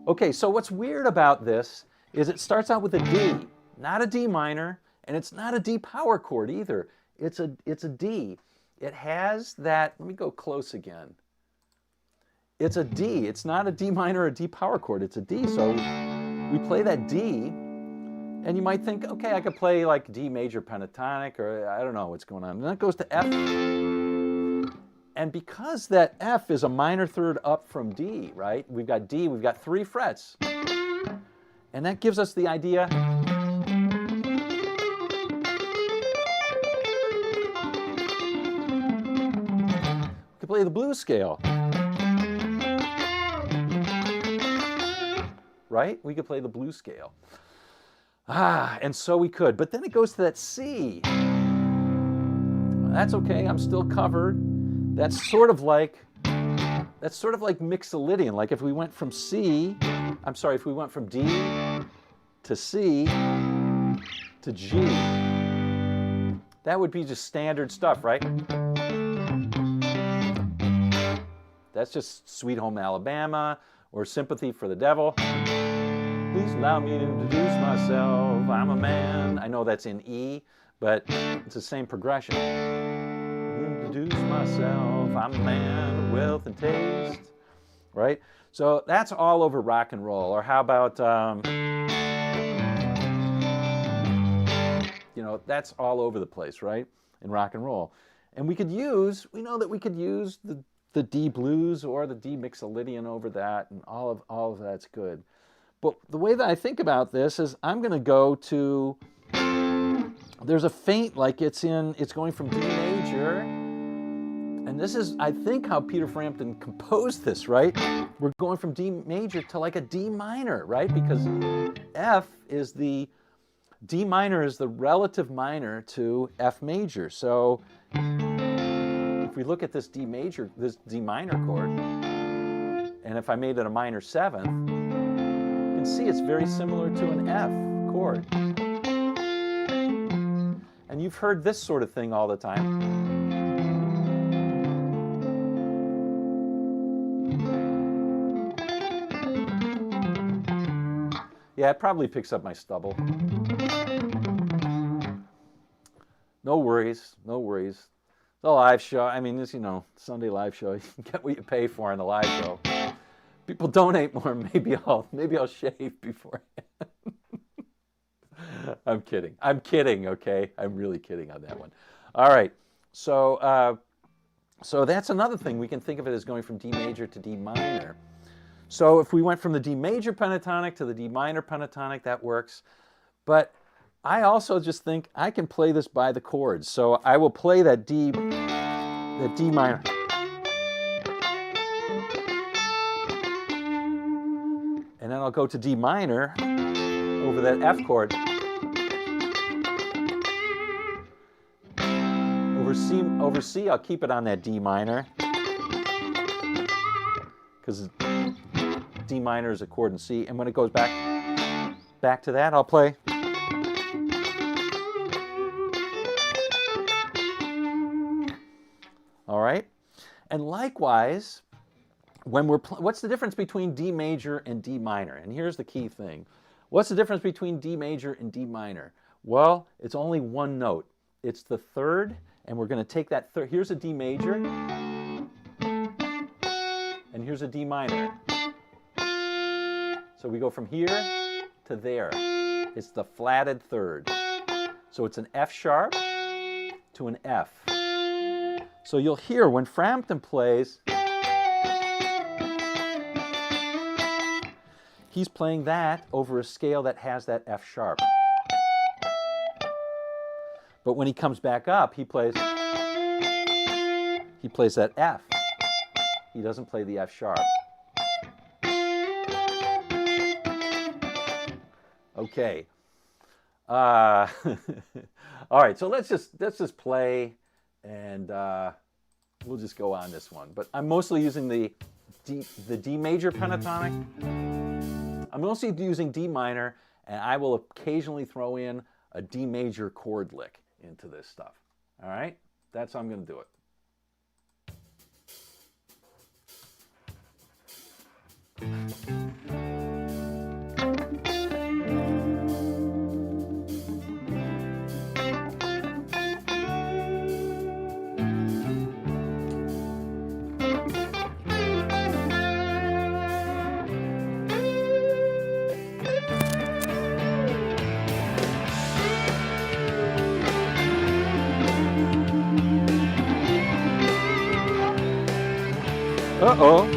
Okay, so what's weird about this is it starts out with a D, not a D minor, and it's not a D power chord either. It's a D. It has that, let me go close again. It's a D. It's not a D minor or a D power chord. It's a D. So we play that D, and you might think, okay, I could play like D major pentatonic, or I don't know what's going on. And then it goes to F. And because that F is a minor third up from D, right? We've got D, we've got 3 frets. And that gives us the idea. We could play the blues scale. Right? We could play the blues scale. And so we could. But then it goes to that C. That's okay, I'm still covered. That's sort of like Mixolydian. Like if we went from if we went from D to C to G, that would be just standard stuff, right? That's just Sweet Home Alabama or Sympathy for the Devil. Please allow me to introduce myself. I'm a man. I know that's in E, but it's the same progression. Introduce myself. I'm a man of wealth and taste. Right? So that's all over rock and roll. Or how about, that's all over the place, right? In rock and roll. And we know that we could use the D blues or the D Mixolydian over that, and all of that's good. But the way that I think about this is I'm going to go to, there's a faint, like it's going from D major, and this is, I think, how Peter Frampton composed this, right? We're going from D major to like a D minor, right? Because D minor is the relative minor to F major. So if we look at this D minor chord, and if I made it a minor 7th, you can see it's very similar to an F chord. And you've heard this sort of thing all the time. Yeah, it probably picks up my stubble. No worries, no worries. The live show, I mean, this, Sunday live show, you can get what you pay for in the live show. People donate more, maybe I'll shave beforehand. I'm kidding, okay? I'm really kidding on that one. All right, so that's another thing. We can think of it as going from D major to D minor. So if we went from the D major pentatonic to the D minor pentatonic, that works. But I also just think I can play this by the chords. So I will play that D minor. And then I'll go to D minor over that F chord. Over C, I'll keep it on that D minor, because D minor is a chord in C. And when it goes back to that, I'll play. All right? And likewise, when what's the difference between D major and D minor? And here's the key thing. What's the difference between D major and D minor? Well, it's only one note. It's the third, and we're going to take that third. Here's a D major, and here's a D minor. So we go from here to there. It's the flatted third. So it's an F sharp to an F. So you'll hear when Frampton plays, he's playing that over a scale that has that F sharp. But when he comes back up, he plays that F. He doesn't play the F sharp. Okay. All right, so let's just play, and we'll just go on this one. But I'm mostly using the D major pentatonic. I'm mostly using D minor, and I will occasionally throw in a D major chord lick into this stuff. All right? That's how I'm going to do it. Uh-oh.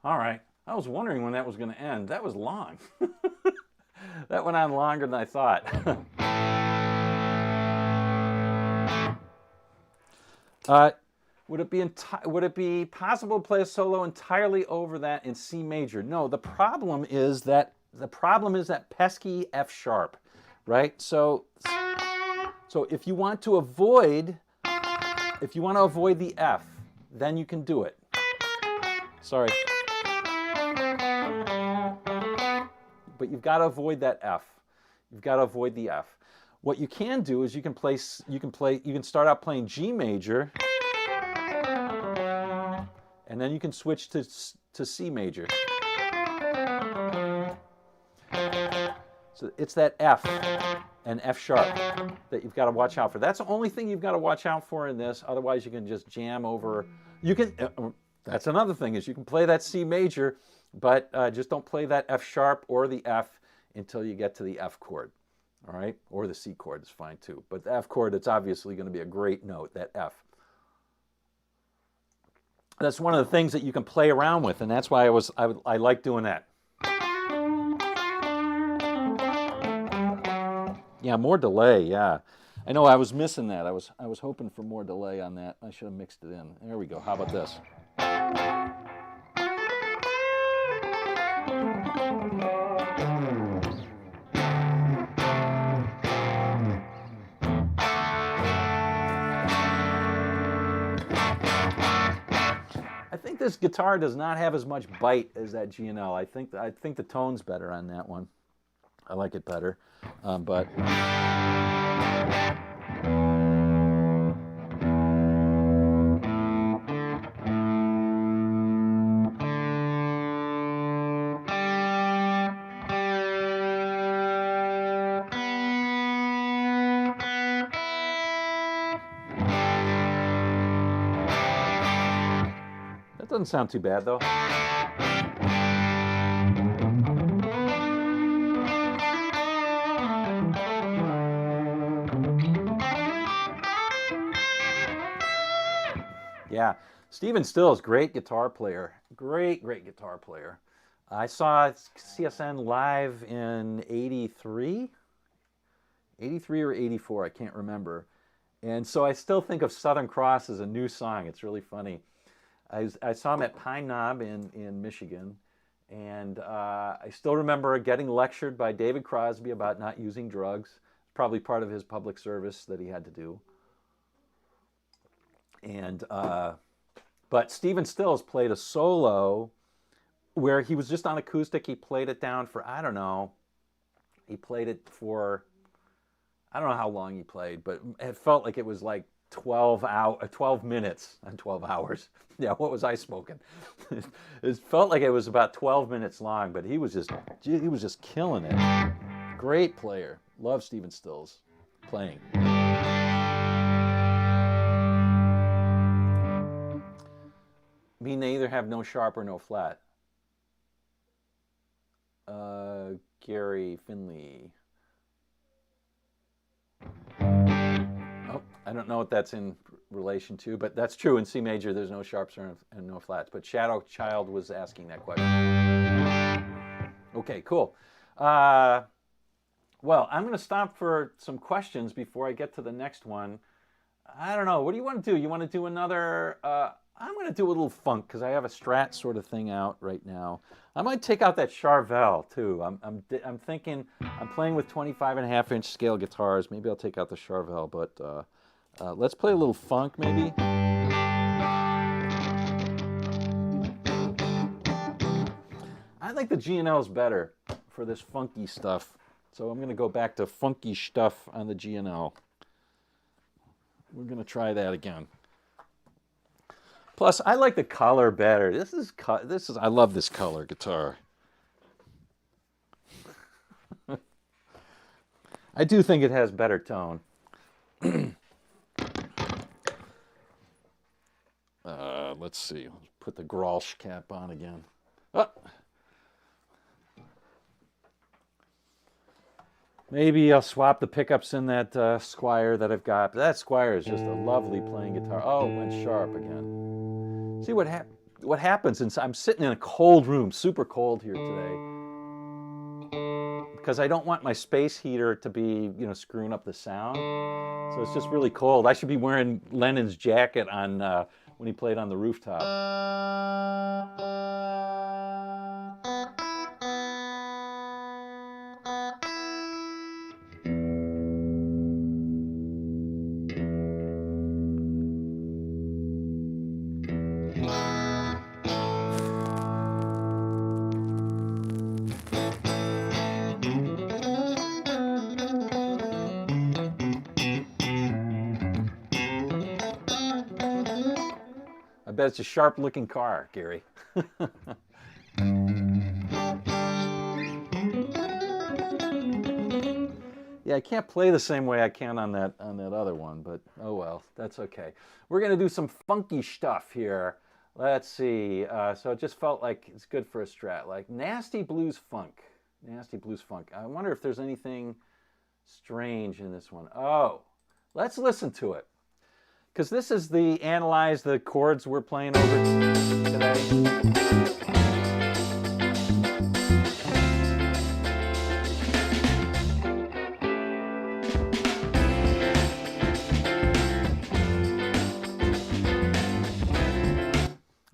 All right. I was wondering when that was going to end. That was long. That went on longer than I thought. Would it be possible to play a solo entirely over that in C major? No. The problem is that pesky F sharp, right? So if you want to avoid the F, then you can do it. Sorry. But you've got to avoid that F. You've got to avoid the F. What you can do is you can start out playing G major, and then you can switch to C major. So it's that F and F sharp that you've got to watch out for. That's the only thing you've got to watch out for in this. Otherwise, you can just jam over. You can. That's another thing, is you can play that C major, but just don't play that F sharp or the F until you get to the F chord. All right, or the C chord is fine too. But the F chord, it's obviously going to be a great note, that F. That's one of the things that you can play around with, and that's why I like doing that. Yeah, more delay. Yeah, I know. I was missing that. I was hoping for more delay on that. I should have mixed it in. There we go. How about this? I think this guitar does not have as much bite as that G&L. I think the tone's better on that one. I like it better, but. That doesn't sound too bad, though. Yeah, Stephen Stills, great guitar player. Great guitar player. I saw CSN live in 83 or 84, I can't remember. And so I still think of Southern Cross as a new song. It's really funny. I saw him at Pine Knob in Michigan, and I still remember getting lectured by David Crosby about not using drugs. Probably part of his public service that he had to do. And but Stephen Stills played a solo where he was just on acoustic. He played it down for, I don't know. He played it for, I don't know how long he played, but it felt like it was like 12 minutes and 12 hours. Yeah, what was I smoking? It felt like it was about 12 minutes long, but he was just killing it. Great player. Love Stephen Stills playing. Mean they either have no sharp or no flat. Gary Finley. Oh, I don't know what that's in relation to, but that's true. In C major, there's no sharps and no flats. But Shadow Child was asking that question. Okay, cool. Well, I'm going to stop for some questions before I get to the next one. I don't know. What do you want to do? You want to do another... I'm going to do a little funk because I have a Strat sort of thing out right now. I might take out that Charvel too. I'm thinking I'm playing with 25.5-inch scale guitars. Maybe I'll take out the Charvel, but let's play a little funk maybe. I think the G&L is better for this funky stuff. So I'm going to go back to funky stuff on the G&L. We're going to try that again. Plus, I like the color better. I love this color guitar. I do think it has better tone. Let's see. Let's put the Grolsch cap on again. Oh. Maybe I'll swap the pickups in that Squire that I've got. But that Squire is just a lovely playing guitar. Oh, it went sharp again. See what happened? what happens is I'm sitting in a cold room, super cold here today, because I don't want my space heater to be, you know, screwing up the sound. So it's just really cold. I should be wearing Lennon's jacket on when he played on the rooftop. I bet it's a sharp-looking car, Gary. Yeah, I can't play the same way I can on that other one, but oh well, that's okay. We're gonna do some funky stuff here. Let's see. So it just felt like it's good for a strat, like nasty blues funk. Nasty blues funk. I wonder if there's anything strange in this one. Oh, let's listen to it. Because this is the analyze the chords we're playing over today.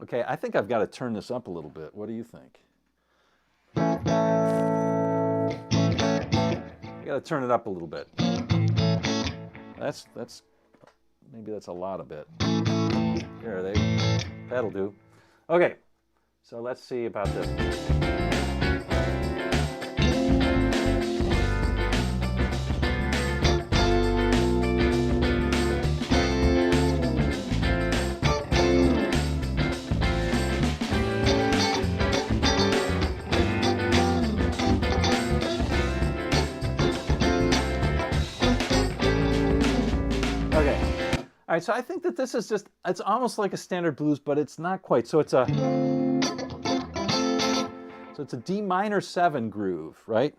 Okay, I think I've got to turn this up a little bit. What do you think? I got to turn it up a little bit. That's maybe that's a lot of it. Here, that'll do. Okay, so let's see about this. All right, so I think that this is just, it's almost like a standard blues, but it's not quite. So it's a D minor 7 groove, right?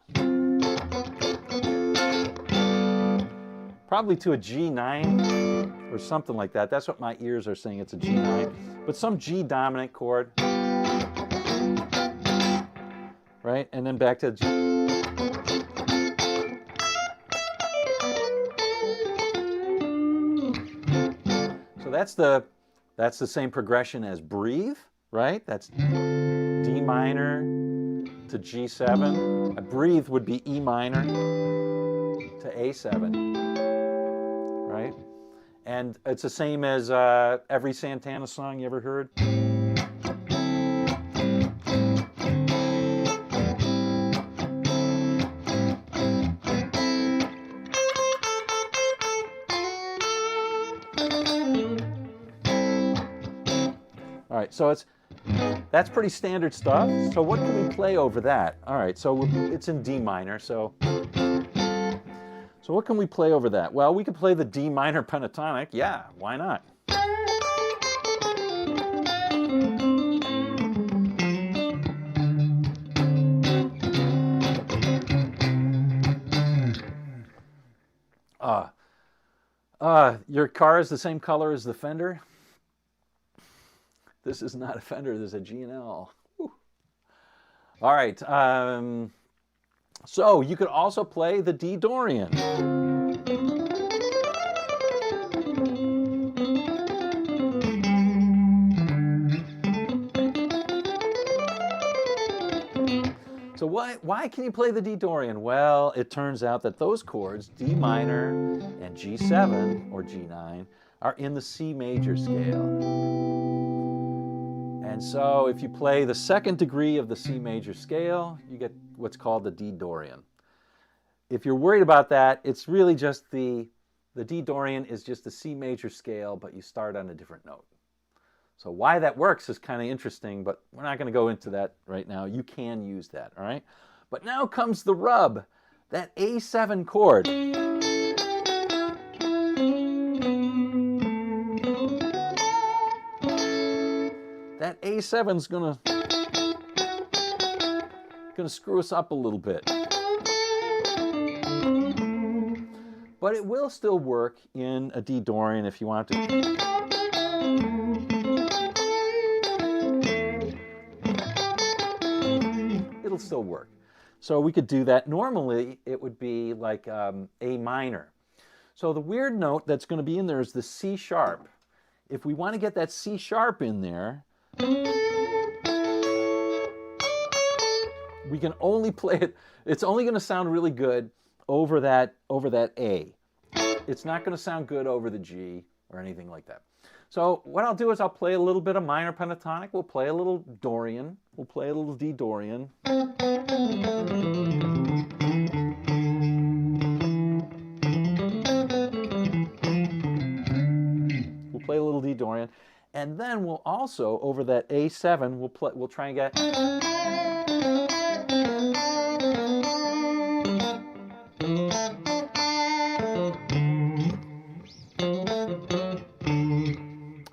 Probably to a G9 or something like that. That's what my ears are saying, it's a G9. But some G dominant chord, right? And then back to G. That's the same progression as breathe, right? That's D minor to G7. A breathe would be E minor to A7, right? And it's the same as every Santana song you ever heard. All right, so that's pretty standard stuff. So what can we play over that? All right, so it's in D minor. So what can we play over that? Well, we could play the D minor pentatonic. Yeah, why not? Your car is the same color as the fender? This is not a Fender, this is a G&L. Whew. All right, so you could also play the D Dorian. So why can you play the D Dorian? Well, it turns out that those chords, D minor and G7 or G9, are in the C major scale. And so if you play the second degree of the C major scale, you get what's called the D Dorian. If you're worried about that, it's really just the D Dorian is just the C major scale, but you start on a different note. So why that works is kind of interesting, but we're not going to go into that right now. You can use that, all right? But now comes the rub, that A7 chord. That A7's gonna screw us up a little bit. But it will still work in a D Dorian if you want to. it'll still work. So we could do that. Normally, it would be like A minor. So the weird note that's going to be in there is the C sharp. If we want to get that C sharp in there, we can only play it. It's only going to sound really good over that A. It's not going to sound good over the G or anything like that. So what I'll do is I'll play a little bit of minor pentatonic. We'll play a little Dorian. We'll play a little D Dorian. We'll play a little D Dorian. And then we'll also, over that A7, we'll try and get...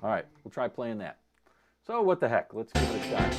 All right, we'll try playing that. So what the heck, let's give it a shot.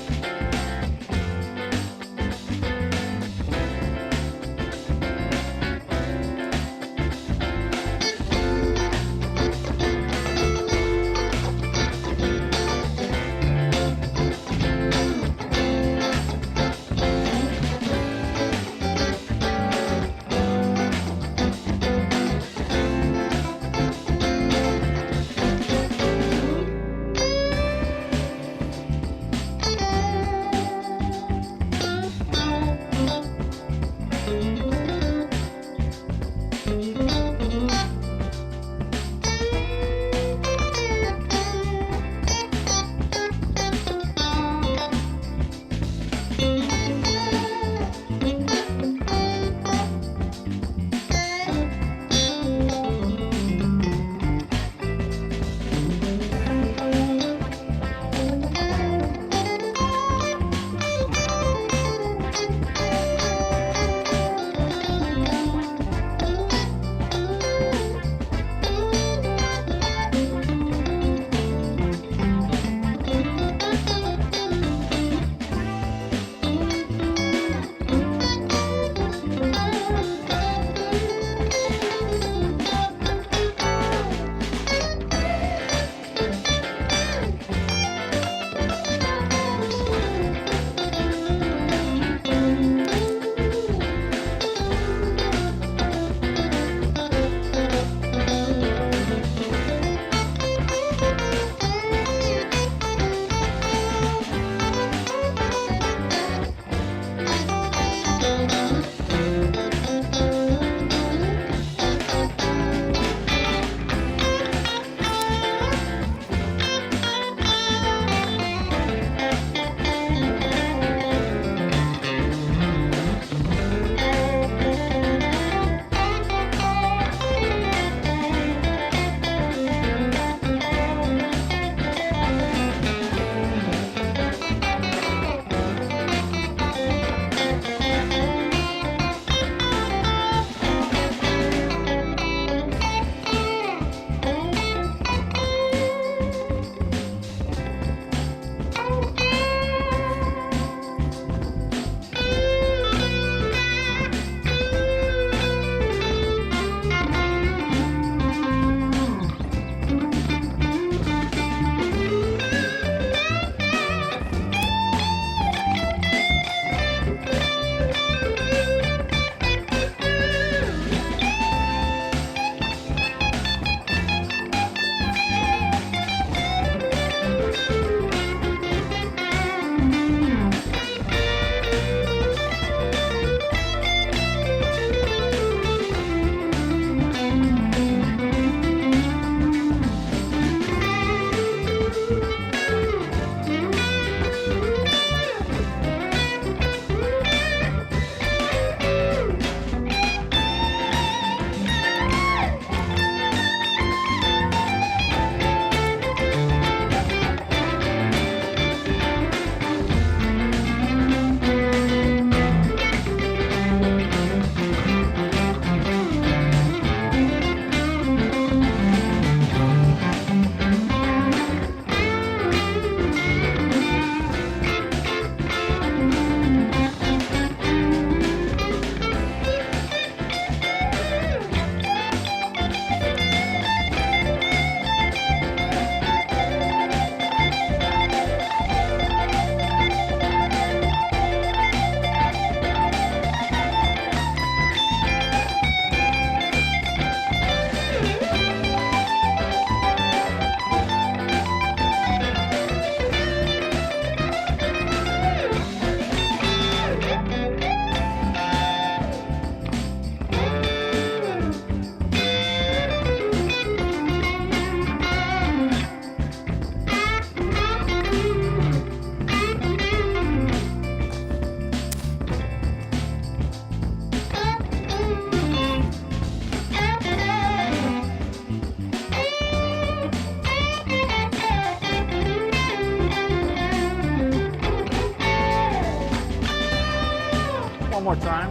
more time.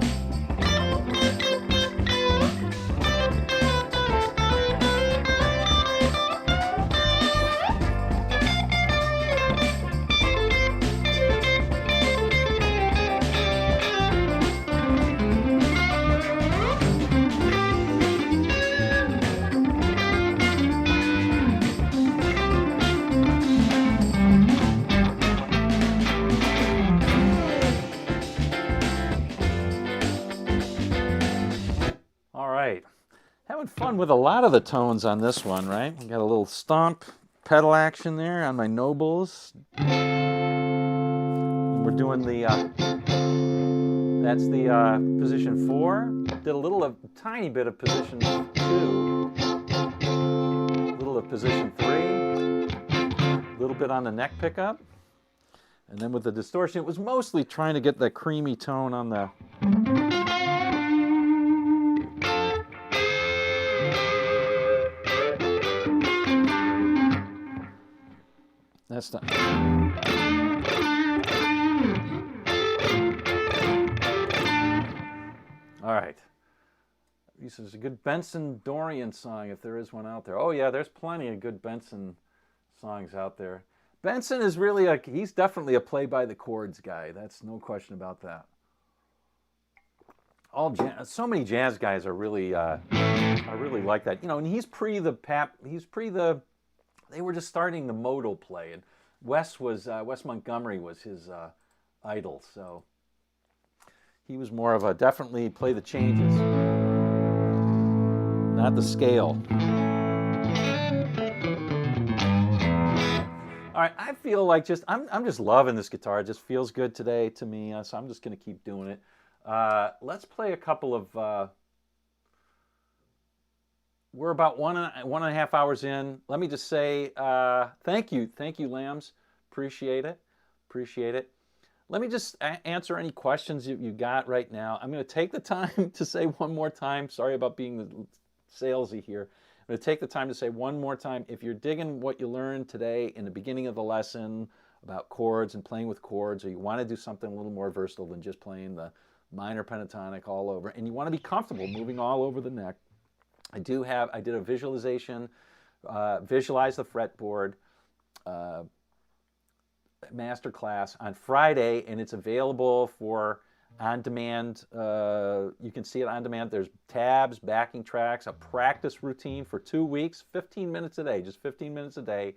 Having fun with a lot of the tones on this one, right? We got a little stomp pedal action there on my nobles. We're doing the, that's the position 4. Did a tiny bit of position 2. A little of position 3. A little bit on the neck pickup. And then with the distortion, it was mostly trying to get that creamy tone on the... That's not. All right. This is a good Benson Dorian song, if there is one out there. Oh yeah, there's plenty of good Benson songs out there. Benson is really he's definitely a play by the chords guy. That's no question about that. So many jazz guys are really, I really like that. You know, and he's pre the, they were just starting the modal play, and Wes Montgomery was his idol, so he was more of a definitely play the changes, not the scale. All right, I feel like I'm just loving this guitar. It just feels good today to me, so I'm just going to keep doing it. Let's play a couple of. We're about one and a half hours in. Let me just say thank you, Lambs. Appreciate it. Let me just answer any questions you got right now. I'm going to take the time to say one more time. Sorry about being salesy here. I'm going to take the time to say one more time. If you're digging what you learned today in the beginning of the lesson about chords and playing with chords, or you want to do something a little more versatile than just playing the minor pentatonic all over, and you want to be comfortable moving all over the neck, I did a visualization, visualize the fretboard masterclass on Friday, and it's available for on-demand. You can see it on demand. There's tabs, backing tracks, a practice routine for 2 weeks, 15 minutes a day, just 15 minutes a day.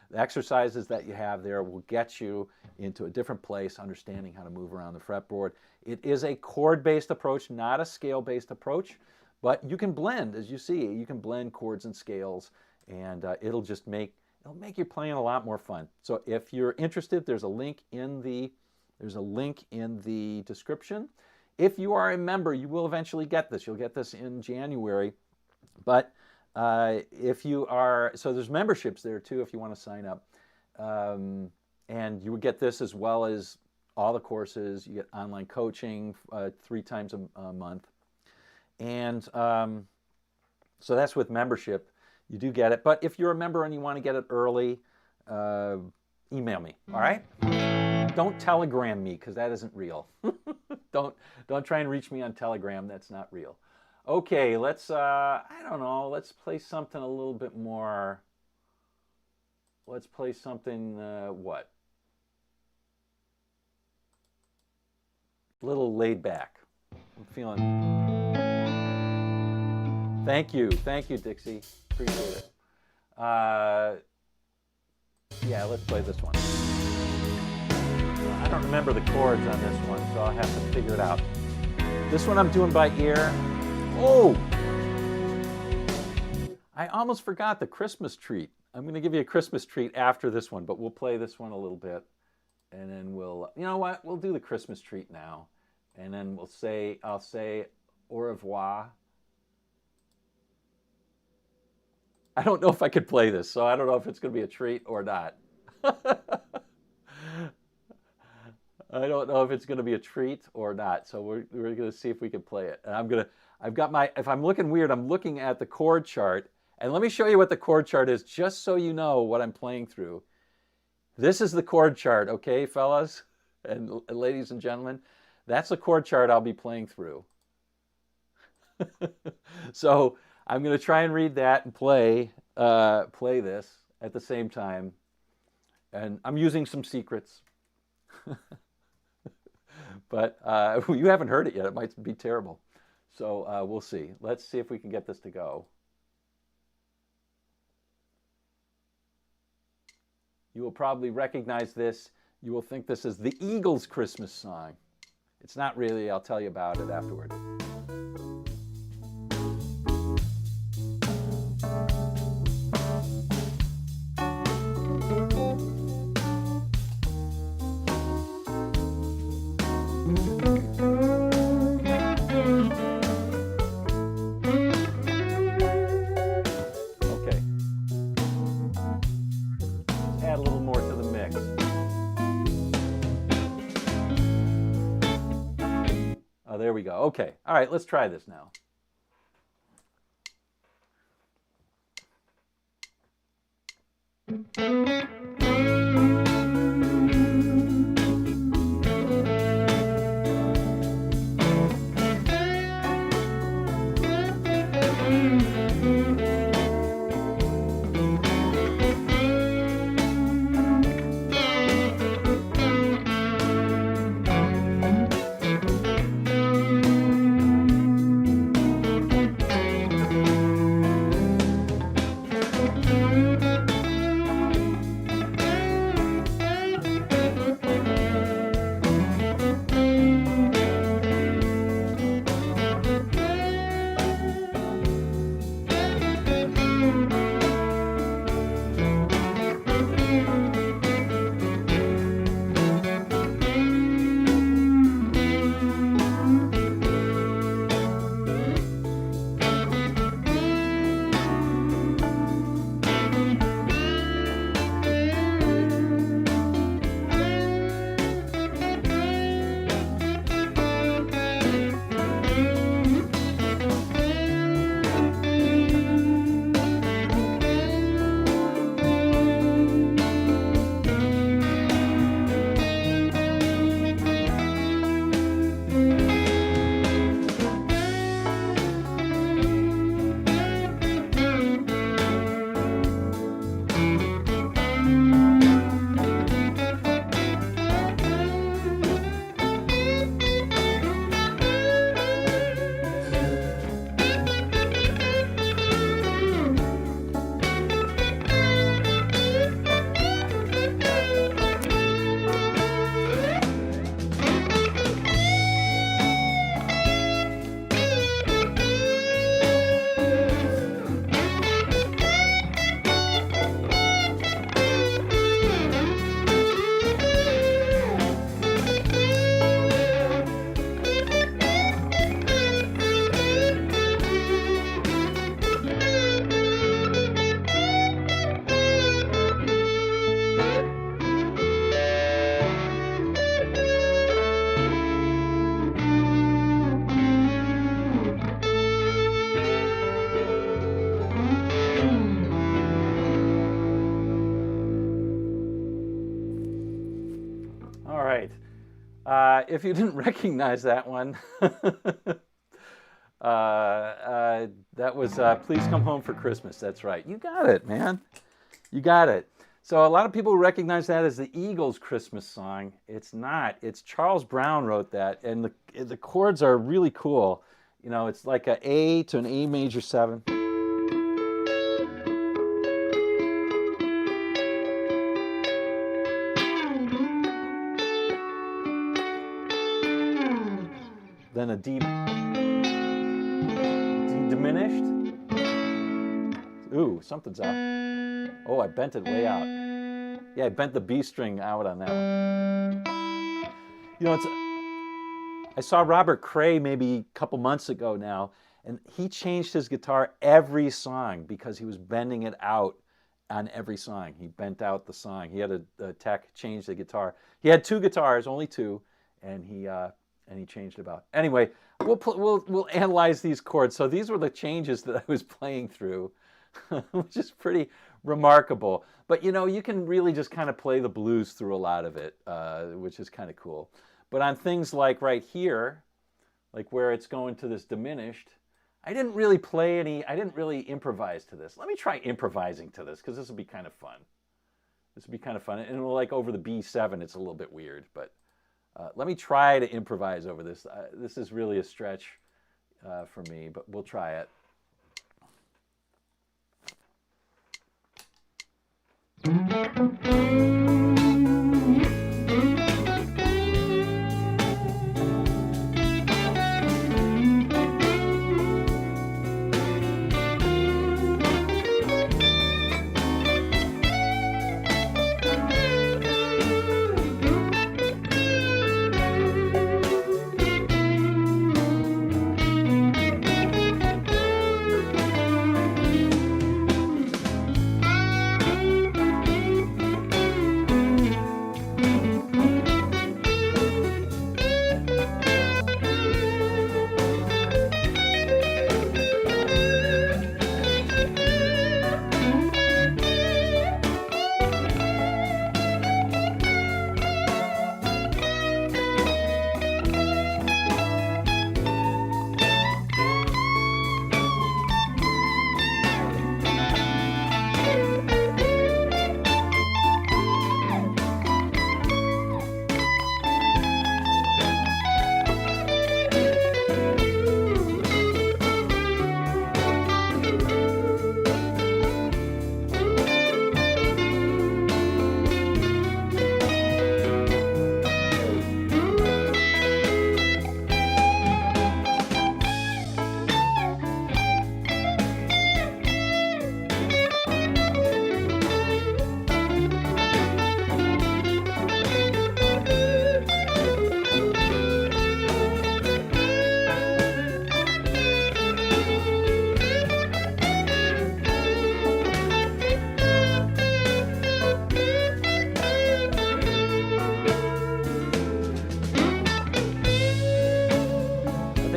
The exercises that you have there will get you into a different place, understanding how to move around the fretboard. It is a chord-based approach, not a scale-based approach. But you can blend, as you see, you can blend chords and scales, and it'll make your playing a lot more fun. So if you're interested, there's a link in the description. If you are a member, you will eventually get this. You'll get this in January. But if you are, so there's memberships there too if you want to sign up, and you would get this as well as all the courses. You get online coaching 3 times a month. And so that's with membership. You do get it. But if you're a member and you want to get it early, email me, all right? Don't telegram me, because that isn't real. Don't try and reach me on Telegram. That's not real. Okay, let's, I don't know, let's play something a little bit more. Let's play something, what? A little laid back. I'm feeling... Thank you, Dixie. Appreciate it. Yeah, let's play this one. I don't remember the chords on this one, so I'll have to figure it out. This one I'm doing by ear. Oh! I almost forgot the Christmas treat. I'm going to give you a Christmas treat after this one, but we'll play this one a little bit, and then you know what? We'll do the Christmas treat now, and then I'll say au revoir. I don't know if I could play this, so I don't know if it's going to be a treat or not. I don't know if it's going to be a treat or not, so we're going to see if we can play it. And if I'm looking weird, I'm looking at the chord chart, and let me show you what the chord chart is, just so you know what I'm playing through. This is the chord chart, okay, fellas and ladies and gentlemen? That's a chord chart I'll be playing through. So I'm going to try and read that and play this at the same time. And I'm using some secrets. But you haven't heard it yet. It might be terrible. So we'll see. Let's see if we can get this to go. You will probably recognize this. You will think this is the Eagles' Christmas song. It's not really. I'll tell you about it afterward. Add a little more to the mix. Oh, there we go. Okay. All right, let's try this now. All right. If you didn't recognize that one, that was Please Come Home for Christmas. That's right. You got it, man. You got it. So a lot of people recognize that as the Eagles' Christmas song. It's not. It's Charles Brown wrote that, and the chords are really cool. You know, it's like an A to an A major 7. Then a D diminished. Ooh, something's out. Oh, I bent it way out. Yeah, I bent the B string out on that one. You know, I saw Robert Cray maybe a couple months ago now, and he changed his guitar every song because he was bending it out on every song. He bent out the song. He had a tech change the guitar. He had 2 guitars, only 2, and he changed it about. Anyway, we'll analyze these chords. So these were the changes that I was playing through, which is pretty remarkable. But you know, you can really just kind of play the blues through a lot of it, which is kind of cool. But on things like right here, like where it's going to this diminished, I didn't really play any, I didn't really improvise to this. Let me try improvising to this because this will be kind of fun. This would be kind of fun. And like over the B7, it's a little bit weird, but let me try to improvise over this. This is really a stretch for me, but we'll try it.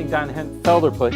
Don Felder played.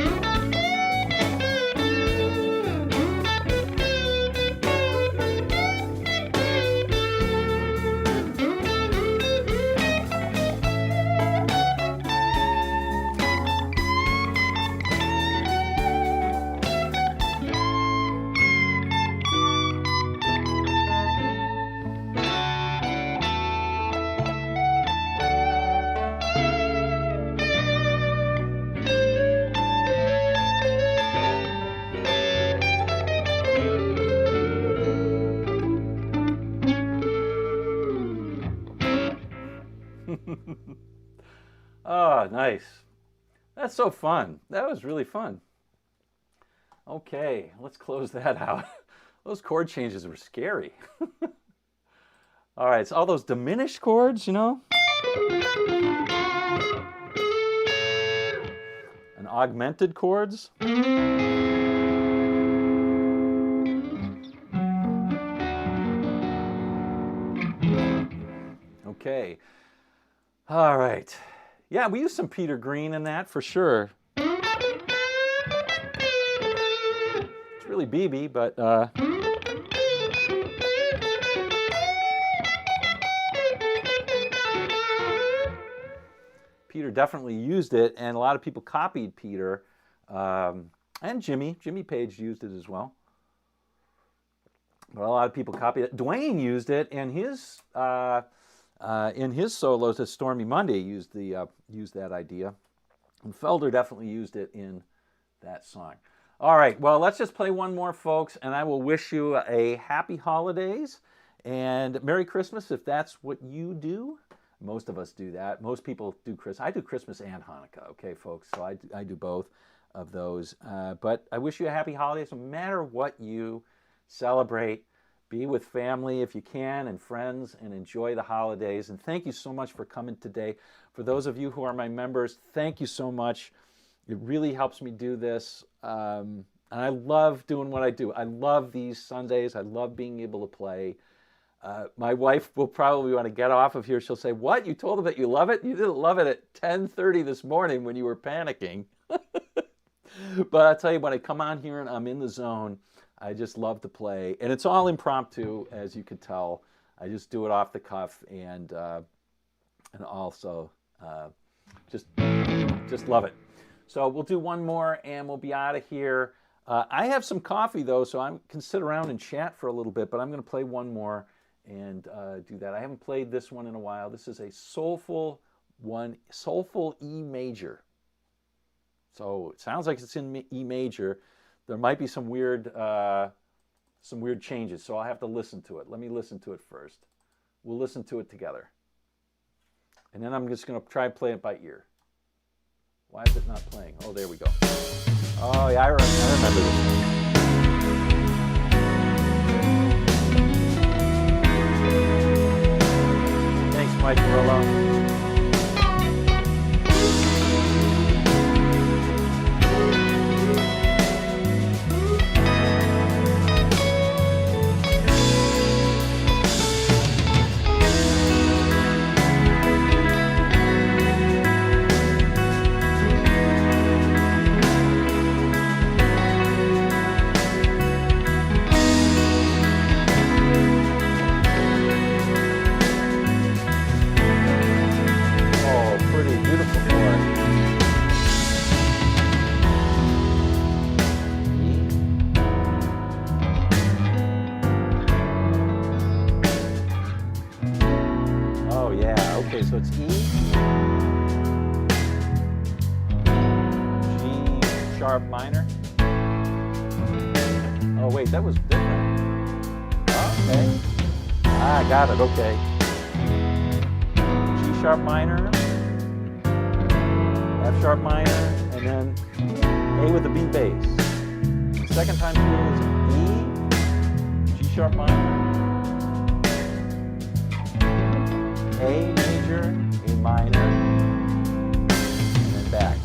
Oh, nice. That's so fun. That was really fun. Okay, let's close that out. Those chord changes were scary. All right, so all those diminished chords, you know? And augmented chords. Okay. All right. Yeah, we used some Peter Green in that for sure. It's really BB, but Peter definitely used it, and a lot of people copied Peter, and Jimmy Page used it as well. But a lot of people copied it. Dwayne used it in his solos at Stormy Monday. Used that idea, and Felder definitely used it in that song. All right, well, let's just play one more, folks, and I will wish you a happy holidays and Merry Christmas if that's what you do. Most of us do that. Most people do Christmas. I do Christmas and Hanukkah, okay, folks? So I do both of those. But I wish you a happy holidays no matter what you celebrate. Be with family if you can and friends and enjoy the holidays. And thank you so much for coming today. For those of you who are my members, thank you so much. It really helps me do this. And I love doing what I do. I love these Sundays. I love being able to play. My wife will probably want to get off of here. She'll say, what? You told them that you love it? You didn't love it at 10:30 this morning when you were panicking. But I'll tell you, when I come on here and I'm in the zone, I just love to play. And it's all impromptu, as you could tell. I just do it off the cuff. And also, Just love it. So we'll do one more and we'll be out of here. I have some coffee though, so I can sit around and chat for a little bit, but I'm going to play one more and do that. I haven't played this one in a while. This is a soulful E major. So it sounds like it's in E major. There might be some weird changes, so I'll have to listen to it. Let me listen to it first. We'll listen to it together. And then I'm just going to try and play it by ear. Why is it not playing? Oh, there we go. Oh, yeah, I remember this. Thanks, Mike Murillo. Okay, so it's E, G sharp minor. Oh wait, that was different. Okay. Ah, got it, okay. G sharp minor, F sharp minor, and then A with the B bass. The second time through is E, G sharp minor, A major, A minor, and then back.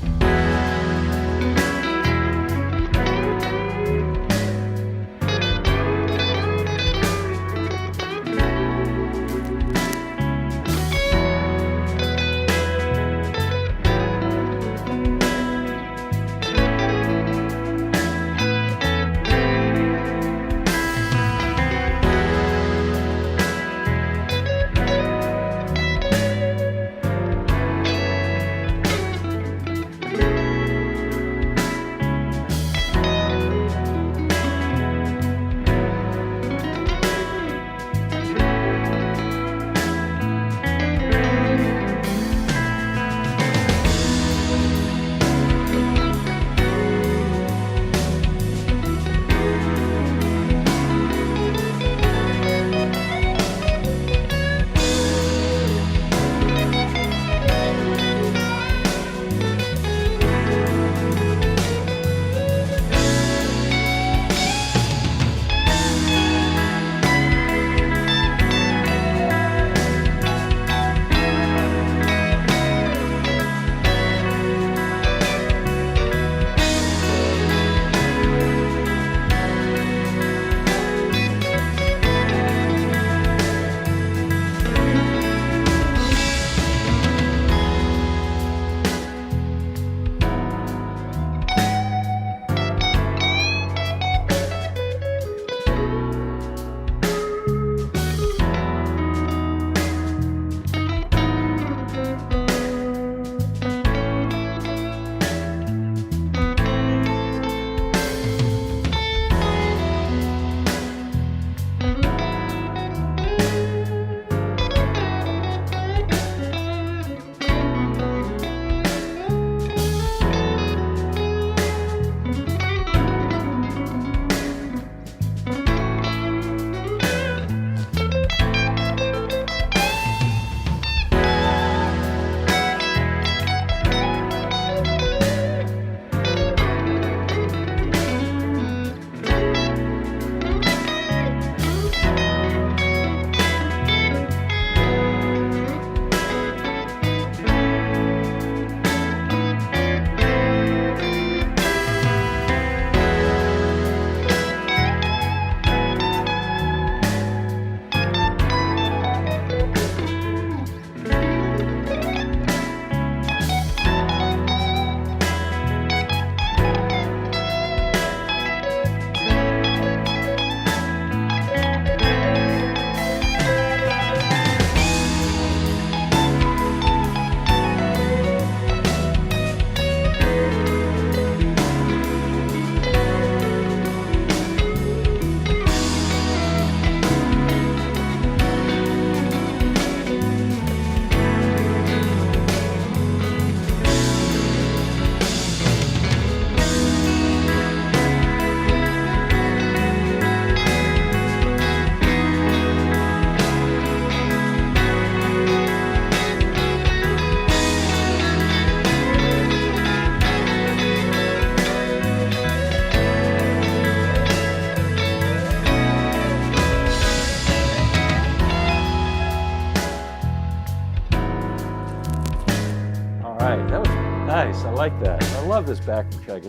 nice. I like that. I love this backing track.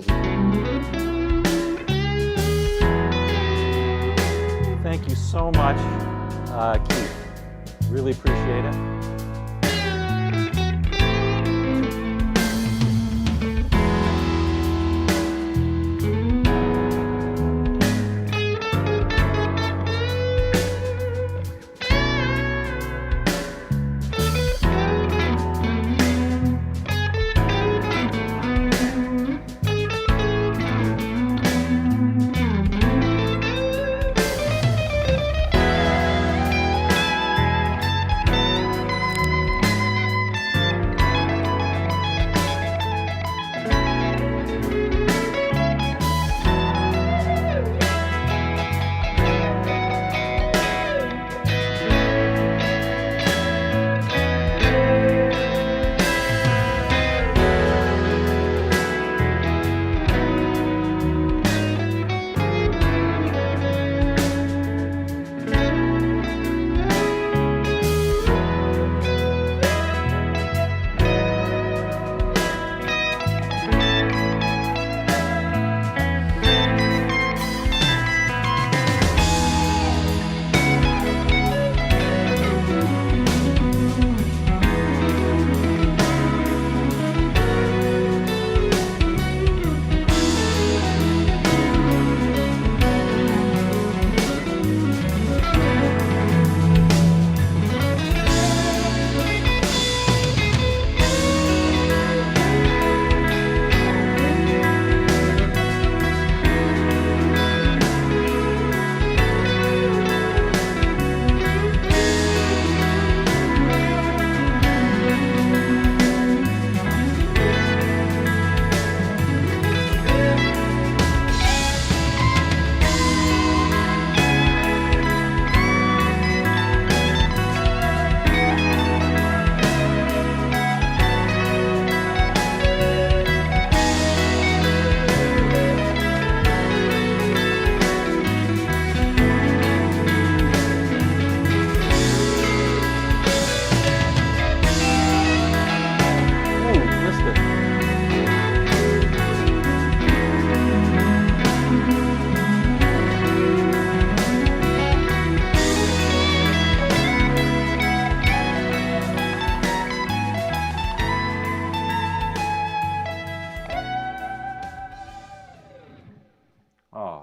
Thank you so much, Keith. Really appreciate it.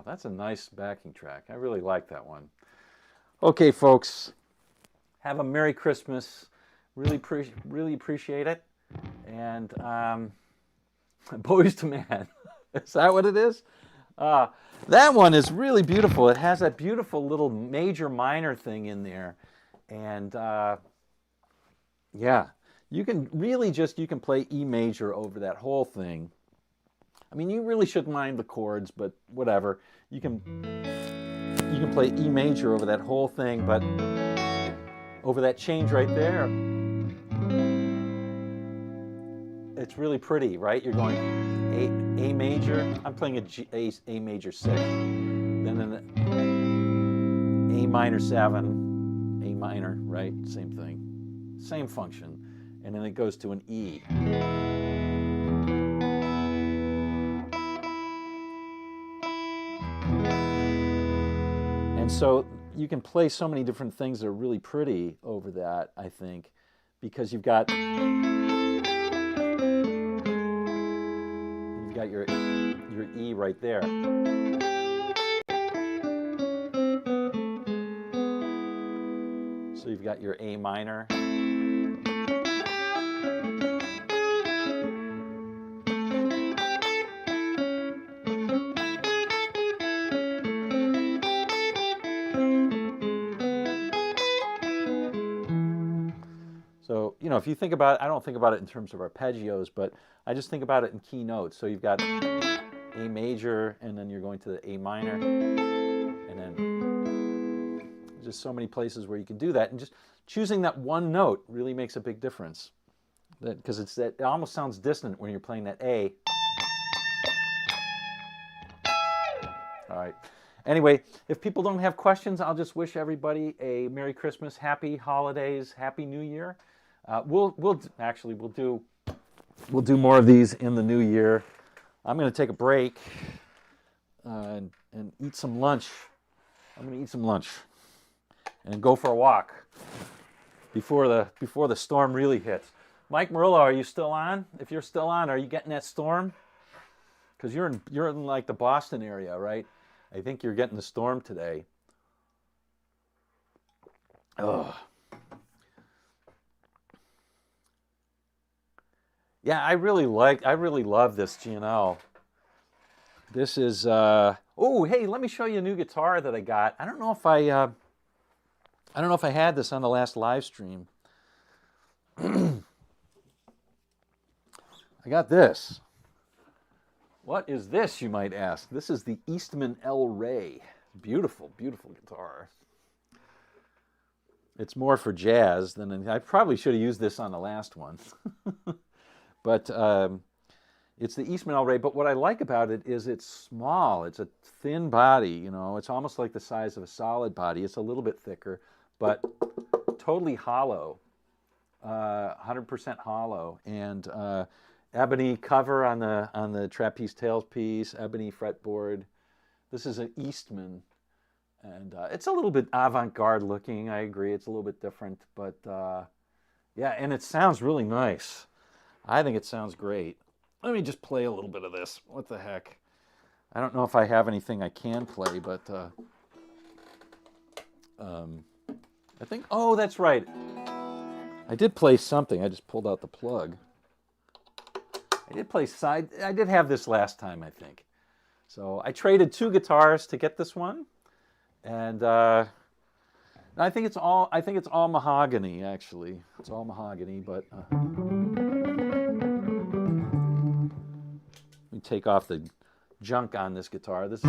That's a nice backing track. I really like that one. Okay, folks, have a Merry Christmas. Really appreciate it. And Boys to Man. Is that what it is? That one is really beautiful. It has that beautiful little major minor thing in there. And yeah, you can really you can play E major over that whole thing. I mean, you really shouldn't mind the chords, but whatever. You can play E major over that whole thing, but over that change right there, it's really pretty, right? You're going A major. I'm playing A major 6, then an A minor 7, A minor, right? Same thing, same function, and then it goes to an E. And so you can play so many different things that are really pretty over that, I think, because you've got your E right there. So you've got your A minor. So, you know, if you think about it, I don't think about it in terms of arpeggios, but I just think about it in key notes. So you've got A major, and then you're going to the A minor, and then there's just so many places where you can do that. And just choosing that one note really makes a big difference. Because it almost sounds dissonant when you're playing that A. All right. Anyway, if people don't have questions, I'll just wish everybody a Merry Christmas, Happy Holidays, Happy New Year. We'll do we'll do more of these in the new year. I'm going to take a break and eat some lunch. I'm going to eat some lunch and go for a walk before the storm really hits. Mike Murillo, are you still on? If you're still on, are you getting that storm? Because you're in like the Boston area, right? I think you're getting the storm today. Ugh. Yeah, I really love this G&L. This is oh, hey, let me show you a new guitar that I got. I don't know if I had this on the last live stream. I got this. What is this, you might ask? This is the Eastman L. Ray. Beautiful, beautiful guitar. It's more for jazz than I probably should have used this on the last one. But it's the Eastman L. Ray. But what I like about it is it's small. It's a thin body, you know. It's almost like the size of a solid body. It's a little bit thicker, but totally hollow, 100% hollow, and ebony cover on the trapeze tailpiece, ebony fretboard. This is an Eastman, and it's a little bit avant-garde looking. I agree, it's a little bit different, but yeah, and it sounds really nice. I think it sounds great. Let me just play a little bit of this. What the heck? I don't know if I have anything I can play, but I think, oh, that's right. I did play something. I just pulled out the plug. I did have this last time, I think. So I traded 2 guitars to get this one, and I think it's all mahogany, actually. It's all mahogany, but let me take off the junk on this guitar. This is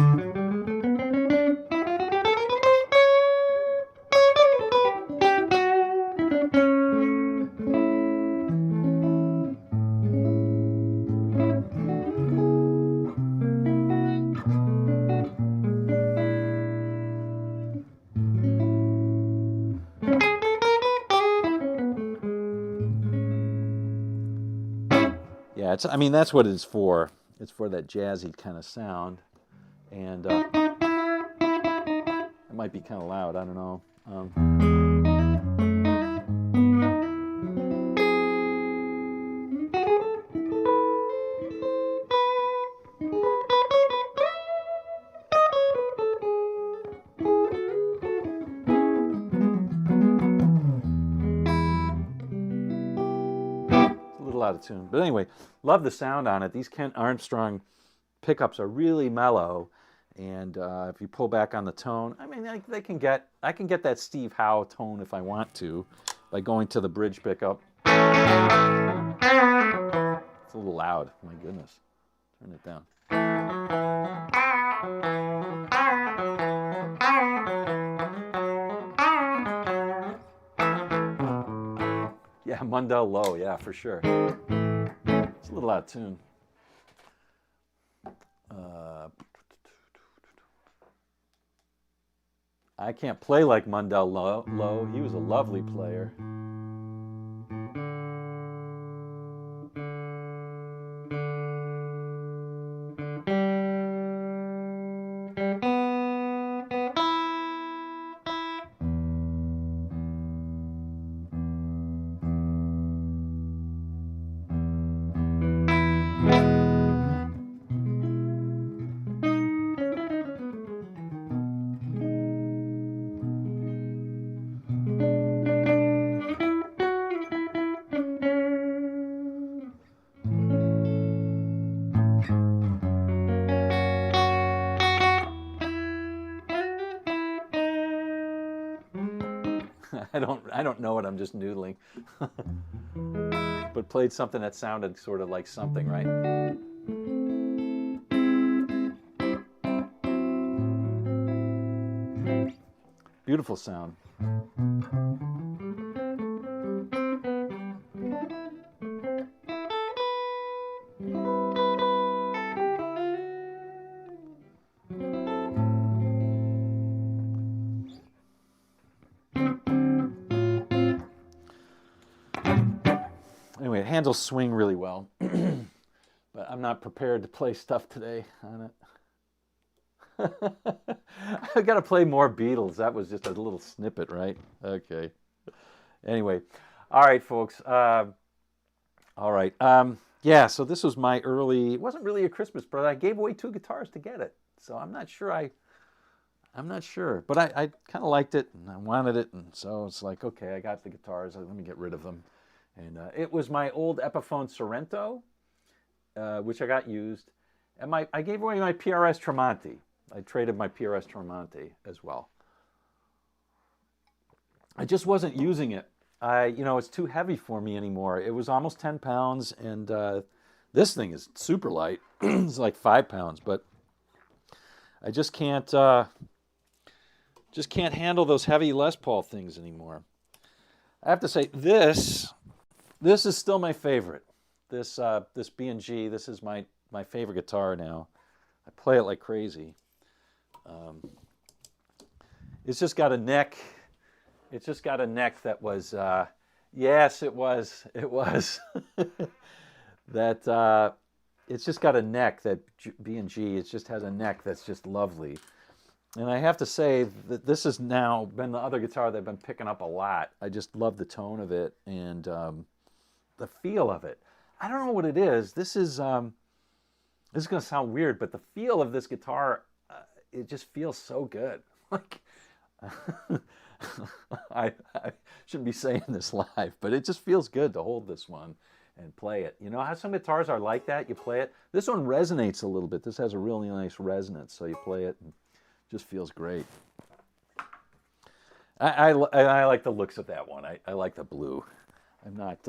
yeah, I mean, that's what it's for. It's for that jazzy kind of sound. And it might be kind of loud, I don't know. Out of tune, but anyway, love the sound on it. These Kent Armstrong pickups are really mellow, and if you pull back on the tone, I mean, I can get that Steve Howe tone if I want to by going to the bridge pickup. It's a little loud. My goodness, turn it down. Yeah, Mundell low, yeah, for sure. It's a little out of tune. I can't play like Mundell low. He was a lovely player. I don't know it, I'm just noodling. But played something that sounded sort of like something, right? Beautiful sound. Anyway, it handles swing really well. but I'm not prepared to play stuff today on it. I got to play more Beatles. That was just a little snippet, right? Okay. Anyway, all right, folks. All right. Yeah, so this was my early, it wasn't really a Christmas present. I gave away 2 guitars to get it. So I'm not sure but I kind of liked it and I wanted it. And so it's like, okay, I got the guitars. Let me get rid of them. And it was my old Epiphone Sorrento, which I got used. And I gave away my PRS Tremonti. I traded my PRS Tremonti as well. I just wasn't using it. It's too heavy for me anymore. It was almost 10 pounds, and this thing is super light. It's like 5 pounds, but I just can't handle those heavy Les Paul things anymore. I have to say, this is still my favorite. This B&G, this is my favorite guitar now. I play it like crazy. It's just got a neck. It's just got a neck that was, yes, it was. That it's just got a neck that B&G. It just has a neck that's just lovely. And I have to say that this has now been the other guitar that I've been picking up a lot. I just love the tone of it and the feel of it. I don't know what it is. This is going to sound weird, but the feel of this guitar, it just feels so good. Like, I shouldn't be saying this live, but it just feels good to hold this one and play it. You know how some guitars are like that? You play it. This one resonates a little bit. This has a really nice resonance, so you play it and it just feels great. I like the looks of that one. I like the blue. I'm not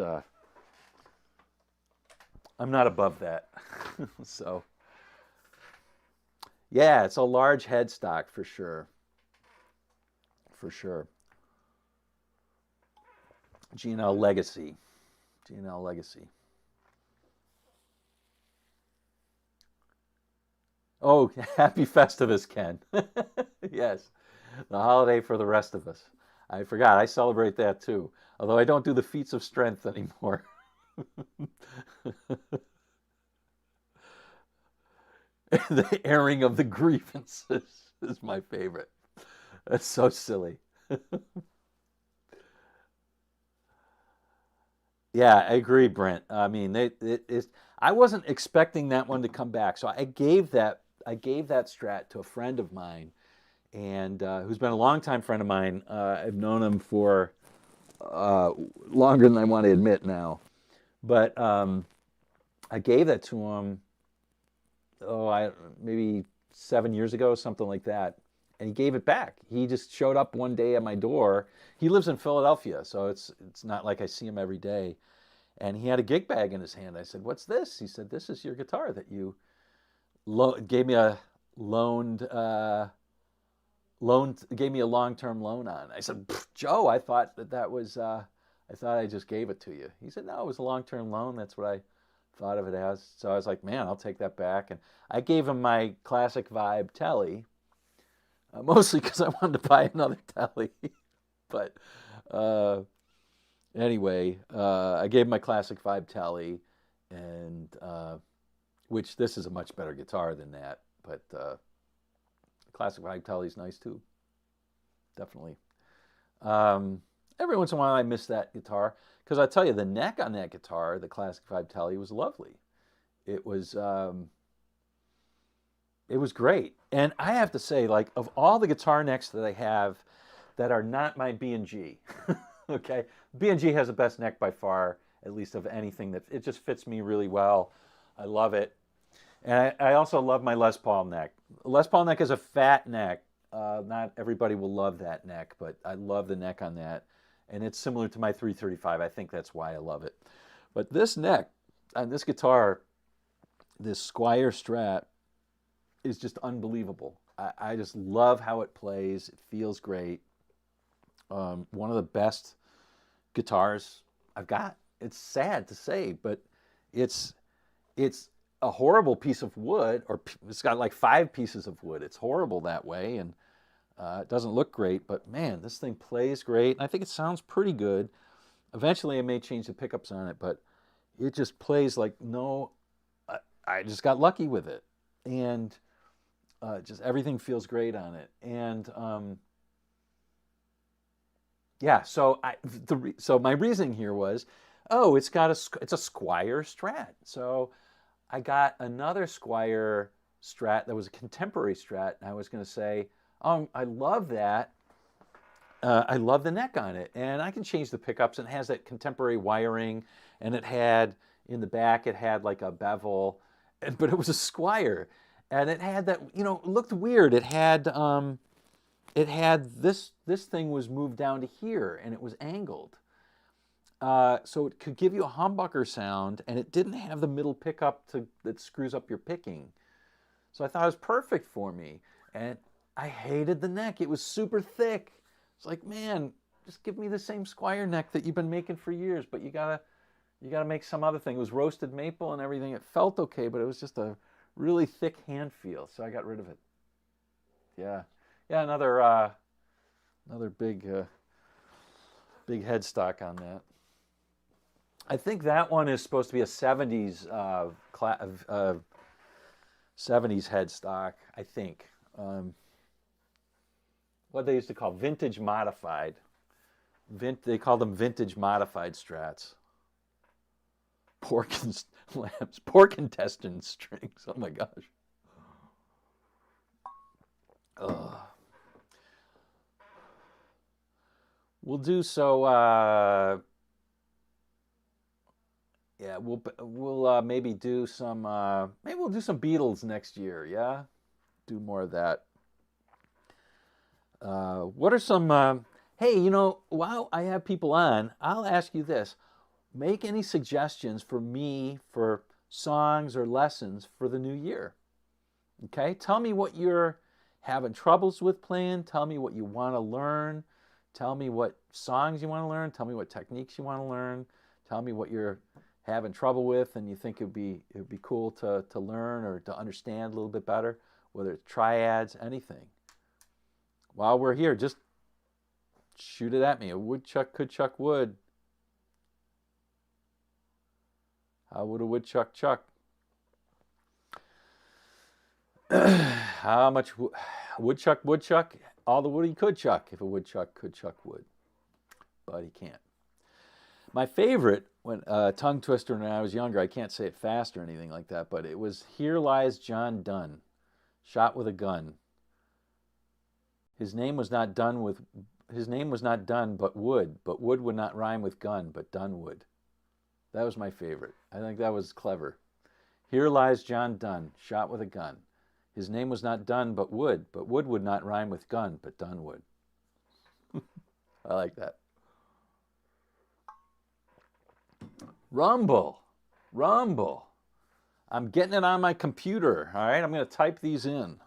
above that. So yeah, it's a large headstock for sure. For sure. G&L Legacy. G&L Legacy. Oh, happy Festivus, Ken. Yes, the holiday for the rest of us. I forgot, I celebrate that too. Although I don't do the feats of strength anymore. The airing of the grievances is my favorite. That's so silly. Yeah, I agree, Brent. I mean, I wasn't expecting that one to come back, so I gave that Strat to a friend of mine, and who's been a longtime friend of mine. I've known him for longer than I want to admit now, but I gave that to him. Maybe 7 years ago, something like that. And he gave it back. He just showed up one day at my door. He lives in Philadelphia, so it's not like I see him every day. And he had a gig bag in his hand. I said, "What's this?" He said, "This is your guitar that you gave me a gave me a long-term loan on." I said, "Joe, I thought that was I thought I just gave it to you." He said, "No, it was a long-term loan. That's what I thought of it as." So I was like, "Man, I'll take that back." And I gave him my Classic Vibe Telly. Mostly because I wanted to buy another Telly. But anyway, I gave him my Classic Vibe Telly, and which this is a much better guitar than that. But Classic Vibe Telly is nice too. Definitely. Every once in a while I miss that guitar. Because I tell you, the neck on that guitar, the Classic Vibe Telly, was lovely. It was great. And I have to say, like, of all the guitar necks that I have that are not my B&G, okay, B&G has the best neck by far, at least of anything. That it just fits me really well. I love it. And I also love my Les Paul neck. Les Paul neck is a fat neck. Not everybody will love that neck, but I love the neck on that. And it's similar to my 335. I think that's why I love it. But this neck on this guitar, this Squire Strat, is just unbelievable. I just love how it plays. It feels great. One of the best guitars I've got. It's sad to say, but it's a horrible piece of wood, or it's got like 5 pieces of wood. It's horrible that way, and it doesn't look great, but man, this thing plays great. And I think it sounds pretty good. Eventually I may change the pickups on it, but it just plays like no, I just got lucky with it. And just everything feels great on it. And yeah, so so my reasoning here was, oh, it's a Squire Strat. So I got another Squire Strat that was a contemporary Strat, and I was going to say, oh, I love that. I love the neck on it, and I can change the pickups. And it has that contemporary wiring, and it had in the back it had like a bevel, but it was a Squire, and it had that it looked weird. It had this thing was moved down to here, and it was angled, so it could give you a humbucker sound, and it didn't have the middle pickup that screws up your picking. So I thought it was perfect for me, and I hated the neck. It was super thick. It's like, man, just give me the same Squire neck that you've been making for years, but you gotta make some other thing. It was roasted maple and everything. It felt okay, but it was just a really thick hand feel, so I got rid of it. Yeah, yeah, another big headstock on that. I think that one is supposed to be a 70s 70s headstock, I think. What they used to call vintage modified. They call them vintage modified Strats. Pork and lambs, pork intestine strings. Oh my gosh. Ugh. We'll do so. Yeah, we'll maybe do some. Maybe we'll do some Beatles next year. Yeah, do more of that. What are some? Hey, while I have people on, I'll ask you this: make any suggestions for me for songs or lessons for the new year. Okay, tell me what you're having troubles with playing. Tell me what you want to learn. Tell me what songs you want to learn. Tell me what techniques you want to learn. Tell me what you're having trouble with and you think it would be cool to learn or to understand a little bit better, whether it's triads, anything. While we're here, just shoot it at me. A woodchuck could chuck wood. How would a woodchuck chuck? How much woodchuck? All the wood he could chuck if a woodchuck could chuck wood. But he can't. My favorite, when tongue twister when I was younger, I can't say it fast or anything like that, but it was Here Lies John Donne, shot with a gun. His name was not done but wood would not rhyme with gun, but done would. That was my favorite. I think that was clever. Here lies John Donne, shot with a gun. His name was not done but wood would not rhyme with gun, but done would. I like that. Rumble. I'm getting it on my computer, all right? I'm going to type these in.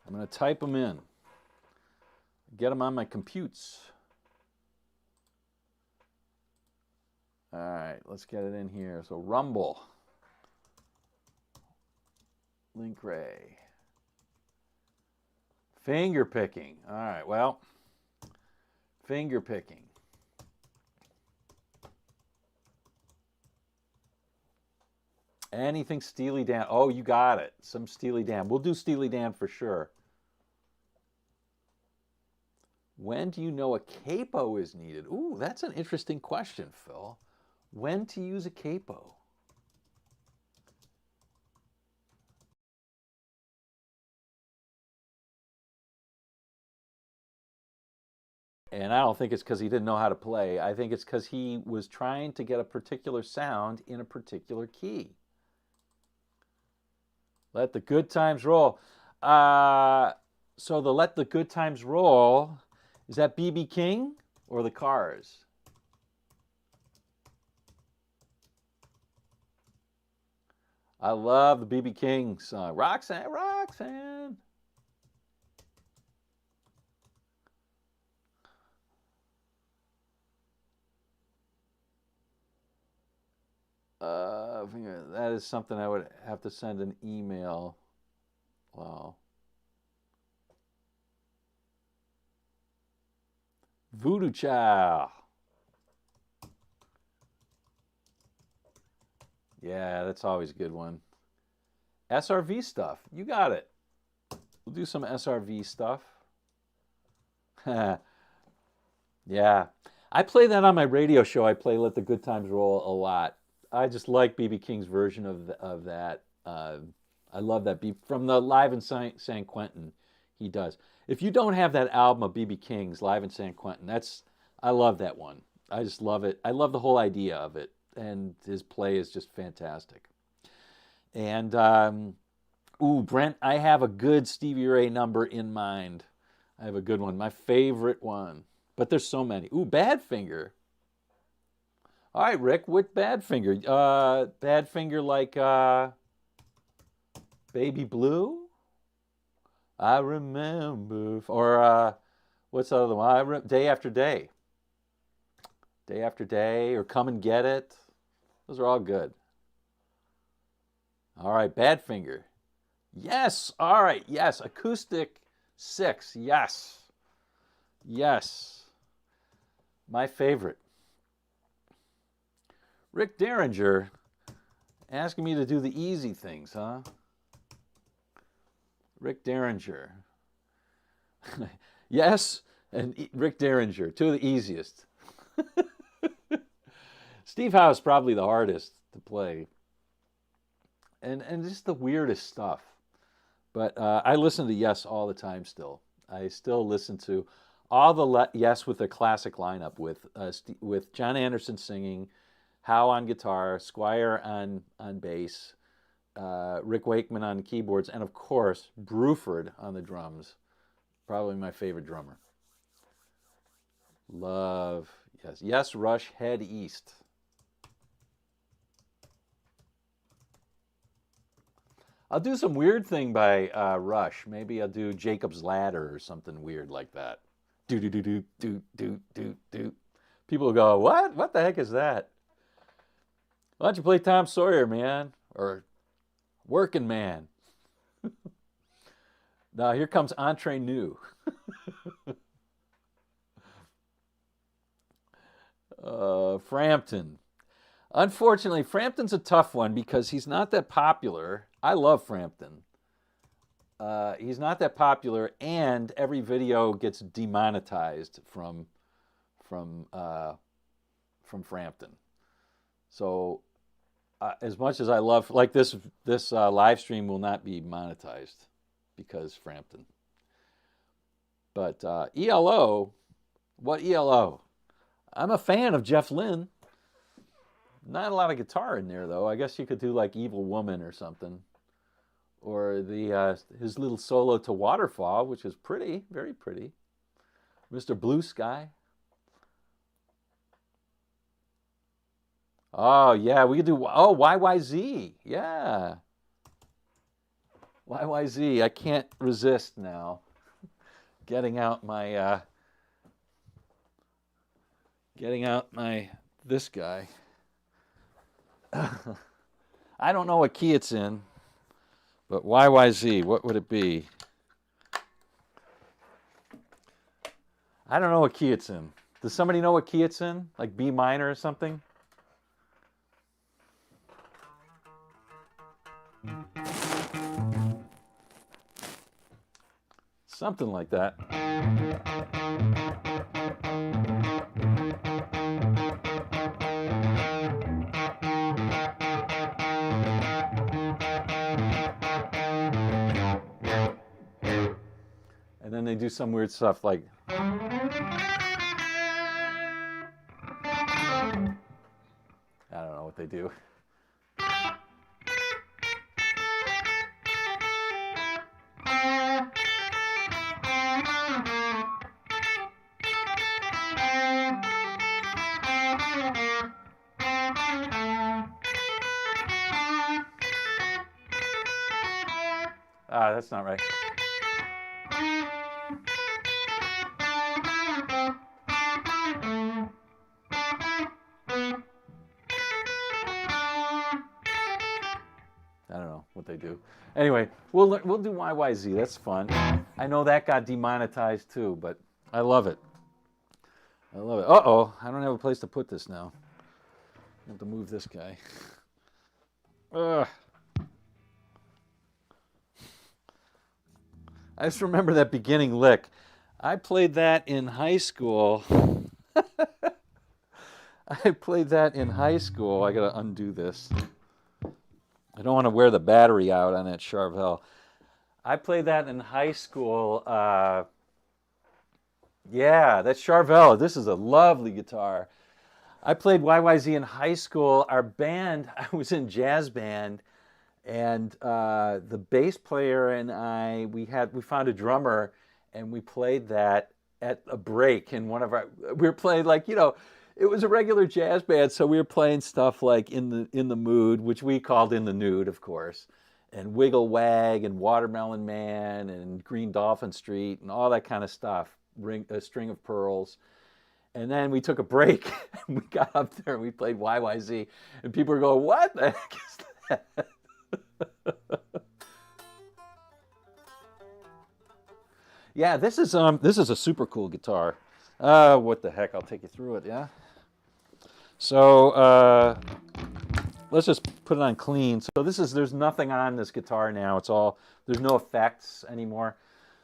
I'm going to type them in. Get them on my computes. All right, let's get it in here. So Rumble. Link Ray. Finger picking. All right, well, finger picking. Anything Steely Dan. Oh, you got it. Some Steely Dan. We'll do Steely Dan for sure. When do you know a capo is needed? Ooh, that's an interesting question, Phil. When to use a capo? And I don't think it's because he didn't know how to play. I think it's because he was trying to get a particular sound in a particular key. Let the good times roll. So the Let the Good Times Roll, is that B.B. King or the Cars? I love the B.B. King song. Roxanne, Roxanne. That is something I would have to send an email. Wow. Voodoo Child. Yeah, that's always a good one. SRV stuff. You got it. We'll do some SRV stuff. Yeah. I play that on my radio show. I play Let the Good Times Roll a lot. I just like B.B. King's version of that. I love that from the Live in San Quentin he does. If you don't have that album of B.B. King's Live in San Quentin, I love that one. I just love it. I love the whole idea of it, and his play is just fantastic. And Brent, I have a good Stevie Ray number in mind. I have a good one, my favorite one. But there's so many. Badfinger. All right, Rick, what Badfinger? Badfinger like Baby Blue? I remember. Or what's the other one? Day After Day. Day After Day, or Come and Get It. Those are all good. All right, Badfinger. Yes. All right. Yes. Acoustic 6. Yes. Yes. My favorite. Rick Derringer asking me to do the easy things, huh? Rick Derringer. Yes, and Rick Derringer, two of the easiest. Steve Howe is probably the hardest to play. And just the weirdest stuff. But I listen to Yes all the time still. I still listen to all the Yes with a classic lineup with John Anderson singing, Howe on guitar, Squire on bass, Rick Wakeman on keyboards, and of course, Bruford on the drums. Probably my favorite drummer. Love, yes. Yes, Rush, Head East. I'll do some weird thing by Rush. Maybe I'll do Jacob's Ladder or something weird like that. Do do do do do do do do. People will go, what? What the heck is that? Why don't you play Tom Sawyer, man? Or Working Man? Now here comes Entre Nous. Frampton. Unfortunately, Frampton's a tough one because he's not that popular. I love Frampton. He's not that popular, and every video gets demonetized from Frampton. So, as much as I love, like this live stream will not be monetized because Frampton. But ELO, what ELO? I'm a fan of Jeff Lynne. Not a lot of guitar in there, though. I guess you could do like Evil Woman or something. Or his little solo to Waterfall, which is pretty, very pretty. Mr. Blue Sky. Oh, yeah, we could do, YYZ. Yeah. YYZ. I can't resist now. Getting out my this guy. I don't know what key it's in, but YYZ, what would it be? I don't know what key it's in. Does somebody know what key it's in? Like B minor or something? Something like that. And then they do some weird stuff like... I don't know what they do. That's not right. I don't know what they do. Anyway, we'll do YYZ. That's fun. I know that got demonetized too, but I love it. I love it. Uh-oh, I don't have a place to put this now. I have to move this guy. Ugh. I just remember that beginning lick. I played that in high school. I played that in high school. I gotta undo this. I don't want to wear the battery out on that Charvel. I played that in high school. Yeah, that's Charvel. This is a lovely guitar. I played YYZ in high school. Our band, I was in jazz band, and the bass player and I, we found a drummer, and we played that at a break in one of our. We were playing like it was a regular jazz band, so we were playing stuff like in the Mood, which we called In the Nude, of course, and Wiggle Wag and Watermelon Man and Green Dolphin Street and all that kind of stuff. A String of Pearls. And then we took a break and we got up there and we played YYZ, and people were going, "What the heck is that?" Yeah, this is a super cool guitar. What the heck? I'll take you through it. Yeah. So let's just put it on clean. So there's nothing on this guitar now. There's no effects anymore.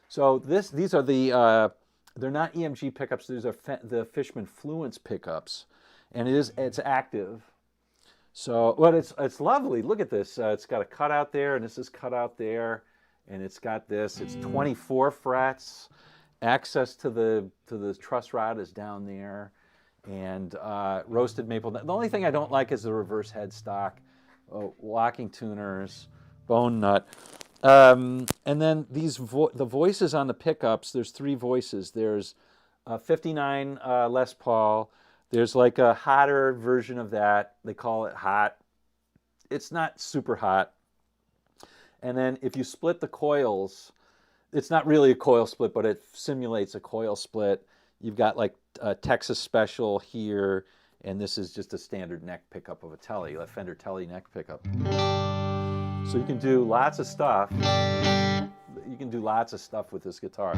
So these are the they're not EMG pickups. These are the Fishman Fluence pickups, and it's active. So, but it's lovely. Look at this. It's got a cutout there, and this is cut out there, and it's got this. It's 24 frets. Access to the truss rod is down there, and roasted maple. The only thing I don't like is the reverse headstock, locking tuners, bone nut. And then the voices on the pickups, there's 3 voices. There's 59 Les Paul. There's like a hotter version of that. They call it hot. It's not super hot. And then if you split the coils, it's not really a coil split, but it simulates a coil split. You've got like a Texas Special here, and this is just a standard neck pickup of a Tele, a Fender Tele neck pickup. So you can do lots of stuff. You can do lots of stuff with this guitar.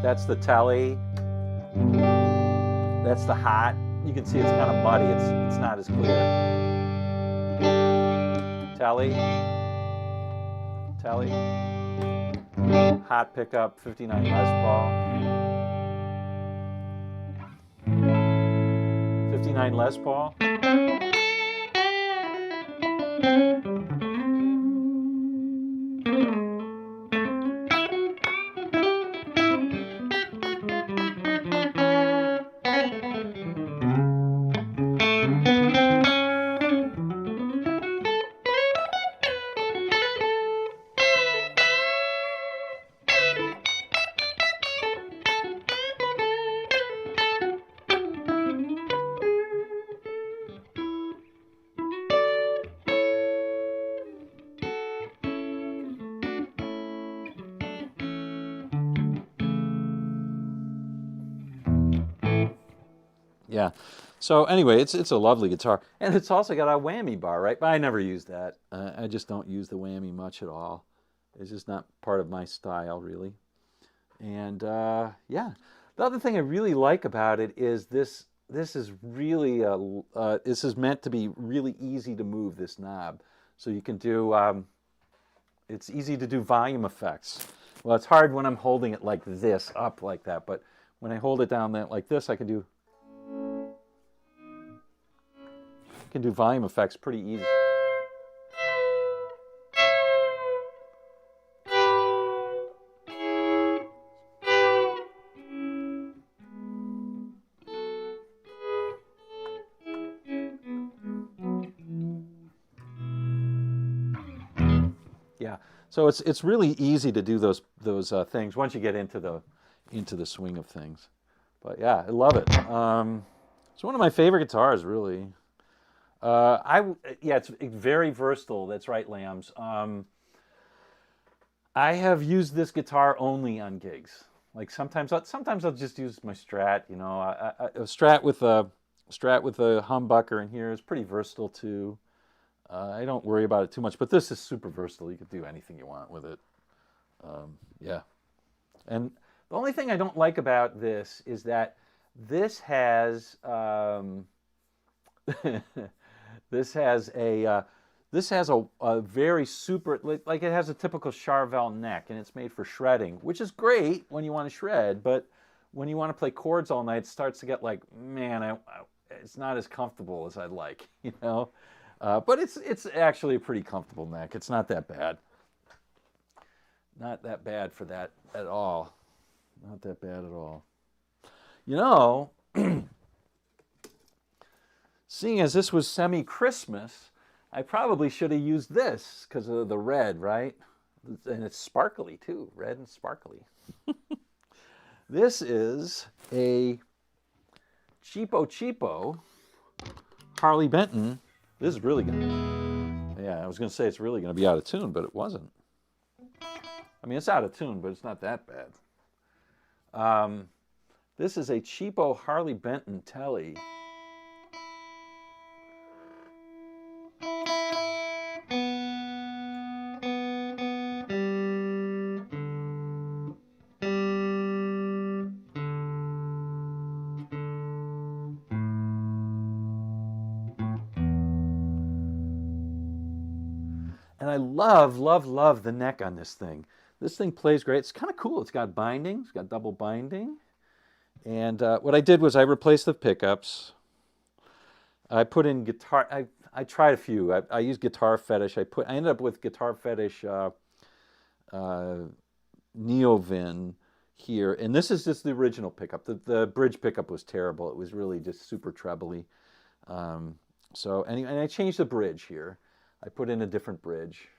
That's the Tele. That's the hot. You can see it's kind of muddy. It's not as clear. Tele. Hot pickup, 59 Les Paul. 59 Les Paul. Yeah. So anyway, it's a lovely guitar, and it's also got a whammy bar, right? But I never use that. I just don't use the whammy much at all. It's just not part of my style, really. And yeah, the other thing I really like about it is this. This is really this is meant to be really easy to move, this knob, so you can do. It's easy to do volume effects. Well, it's hard when I'm holding it like this, up like that, but when I hold it down like this, I can do volume effects pretty easy. Yeah, so it's really easy to do those things once you get into the swing of things. But yeah, I love it. It's one of my favorite guitars, really. Yeah, it's very versatile. That's right, Lambs. I have used this guitar only on gigs. Like sometimes I'll just use my Strat. You know, a Strat with a humbucker in here is pretty versatile too. I don't worry about it too much, but this is super versatile. You can do anything you want with it. Yeah. And the only thing I don't like about this is that this has This has a very super, like it has a typical Charvel neck, and it's made for shredding, which is great when you want to shred, but when you want to play chords all night, it starts to get like, man, it's not as comfortable as I'd like, you know? But it's actually a pretty comfortable neck. It's not that bad. Not that bad for that at all. Not that bad at all. You know, seeing as this was semi-Christmas, I probably should have used this because of the red, right? And it's sparkly too, red and sparkly. This is a cheapo Harley Benton. This is really good. Yeah, I was going to say it's really going to be out of tune, but it wasn't. I mean, it's out of tune, but it's not that bad. This is a cheapo Harley Benton Telly. And I love the neck on this thing. This thing plays great. It's kind of cool. It's got binding. It's got double binding. And what I did was I replaced the pickups. I put in guitar. I tried a few. I used Guitar Fetish. I ended up with Guitar Fetish Neovin here. And this is just the original pickup. The bridge pickup was terrible. It was really just super trebly. So anyway, and I changed the bridge here. I put in a different bridge.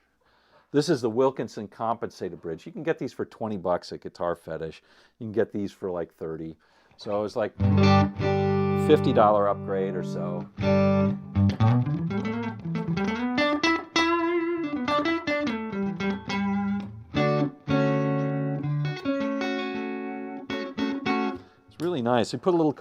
This is the Wilkinson compensated bridge. You can get these for 20 bucks at Guitar Fetish. You can get these for like 30. So it was like $50 upgrade or so. It's really nice. We put a little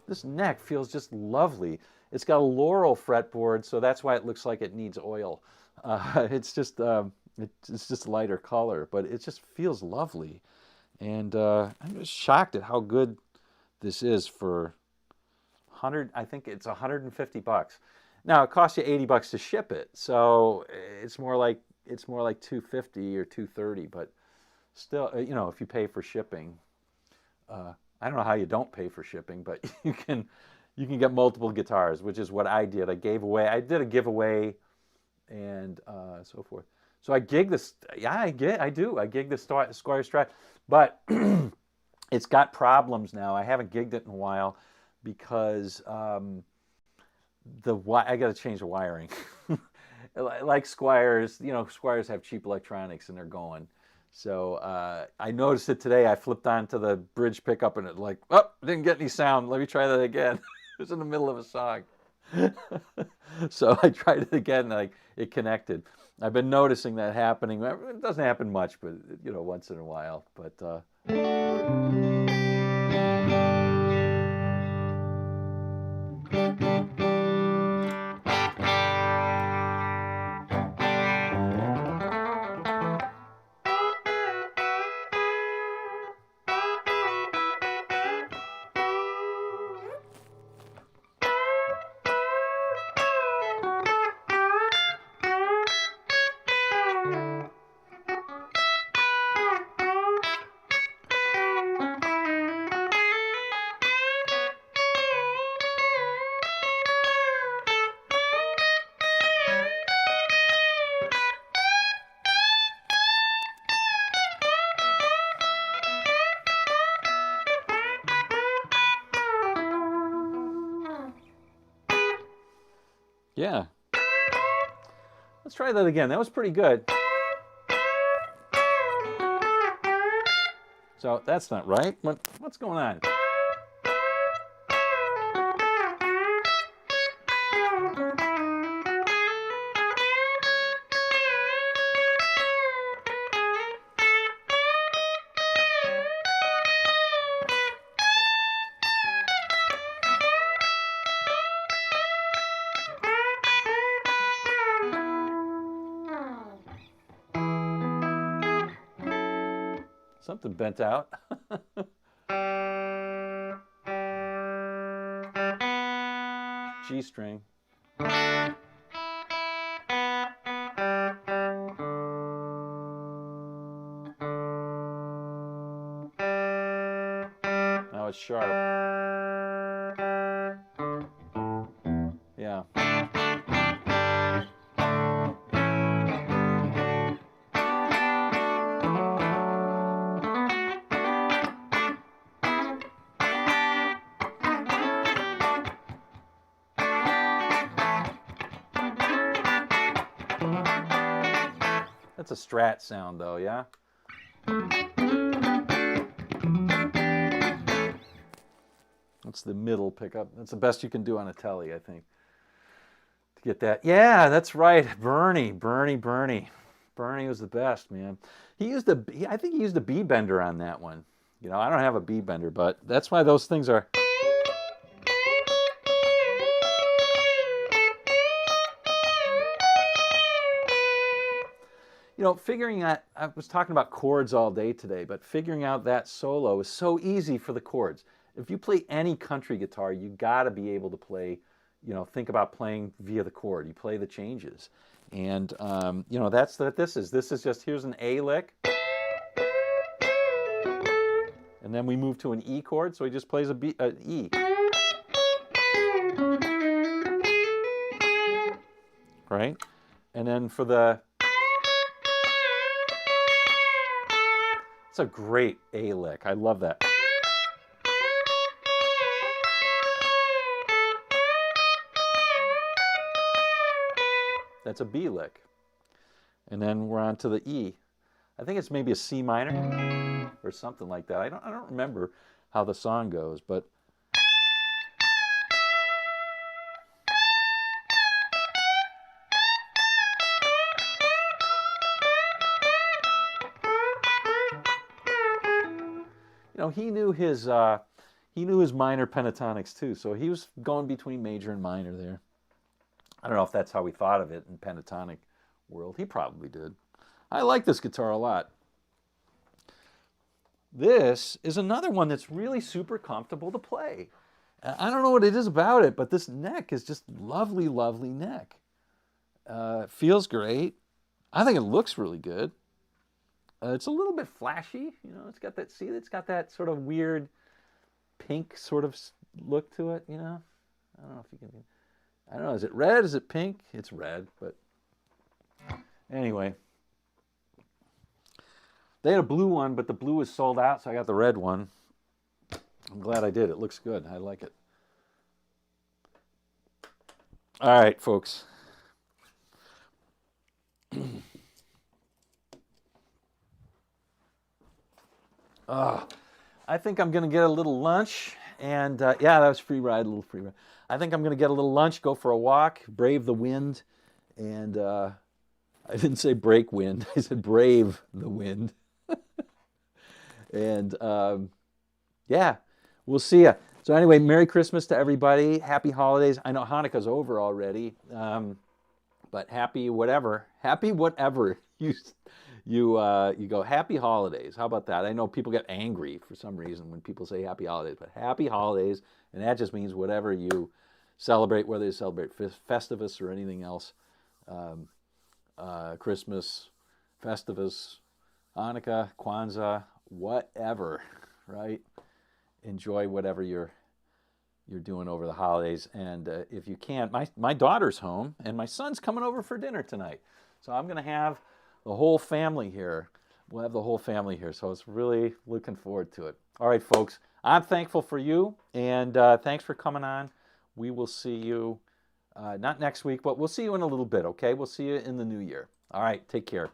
this neck feels just lovely. It's got a laurel fretboard, so that's why it looks like it needs oil. It's just lighter color, but it just feels lovely. And I'm just shocked at how good this is for 100. I think it's 150 bucks. Now it costs you 80 bucks to ship it, so it's more like 250 or 230. But still, you know, if you pay for shipping. I don't know how you don't pay for shipping, but you can get multiple guitars, which is what I did. I did a giveaway and so forth. So I gig this, yeah, I do. I gig the Squire Strat, but it's got problems now. I haven't gigged it in a while because I got to change the wiring. Like Squires, you know, Squires have cheap electronics and they're going. So I noticed it today. I flipped onto the bridge pickup and it like, oh, didn't get any sound. Let me try that again. It was in the middle of a song. So I tried it again and like it connected. I've been noticing that happening. It doesn't happen much, but you know, once in a while. But yeah. Let's try that again. That was pretty good. So that's not right. What's going on? Something bent out. G string. Now it's sharp. Yeah. That's a Strat sound though, yeah? That's the middle pickup. That's the best you can do on a telly, I think. To get that. Yeah, that's right. Bernie was the best, man. I think he used a B bender on that one. You know, I don't have a B bender, but that's why those things are. You know, figuring out, I was talking about chords all day today, but figuring out that solo is so easy for the chords. If you play any country guitar, you got to be able to play, you know, think about playing via the chord. You play the changes. And, you know, that's what this is. This is just, here's an A lick. And then we move to an E chord, so he just plays an E. Right? And then for the... It's a great A lick. I love that. That's a B lick. And then we're on to the E. I think it's maybe a C minor or something like that. I don't remember how the song goes, but you know, he knew his minor pentatonics too, so he was going between major and minor there. I don't know if that's how we thought of it in pentatonic world. He probably did. I like this guitar a lot. This is another one that's really super comfortable to play. I don't know what it is about it, but this neck is just lovely, lovely neck. Feels great. I think it looks really good. It's a little bit flashy, you know. It's got that, see, it's got that sort of weird pink sort of look to it, you know. I don't know if you can, I don't know, is it red, is it pink? It's red, but anyway. They had a blue one, but the blue was sold out, so I got the red one. I'm glad I did. It looks good. I like it. All right, folks. I think I'm going to get a little lunch. And yeah, that was free ride, a little free ride. I think I'm going to get a little lunch, go for a walk, brave the wind. And I didn't say break wind. I said brave the wind. And yeah, we'll see you. So anyway, Merry Christmas to everybody. Happy holidays. I know Hanukkah's over already, but happy whatever you go. Happy holidays. How about that? I know people get angry for some reason when people say happy holidays, but happy holidays, and that just means whatever you celebrate, whether you celebrate Festivus or anything else, Christmas, Festivus, Hanukkah, Kwanzaa, whatever, right? Enjoy whatever you're doing over the holidays. And if you can't, my daughter's home and my son's coming over for dinner tonight. So I'm going to have the whole family here. We'll have the whole family here. So it's really looking forward to it. All right, folks, I'm thankful for you. And thanks for coming on. We will see you, not next week, but we'll see you in a little bit, okay? We'll see you in the new year. All right, take care.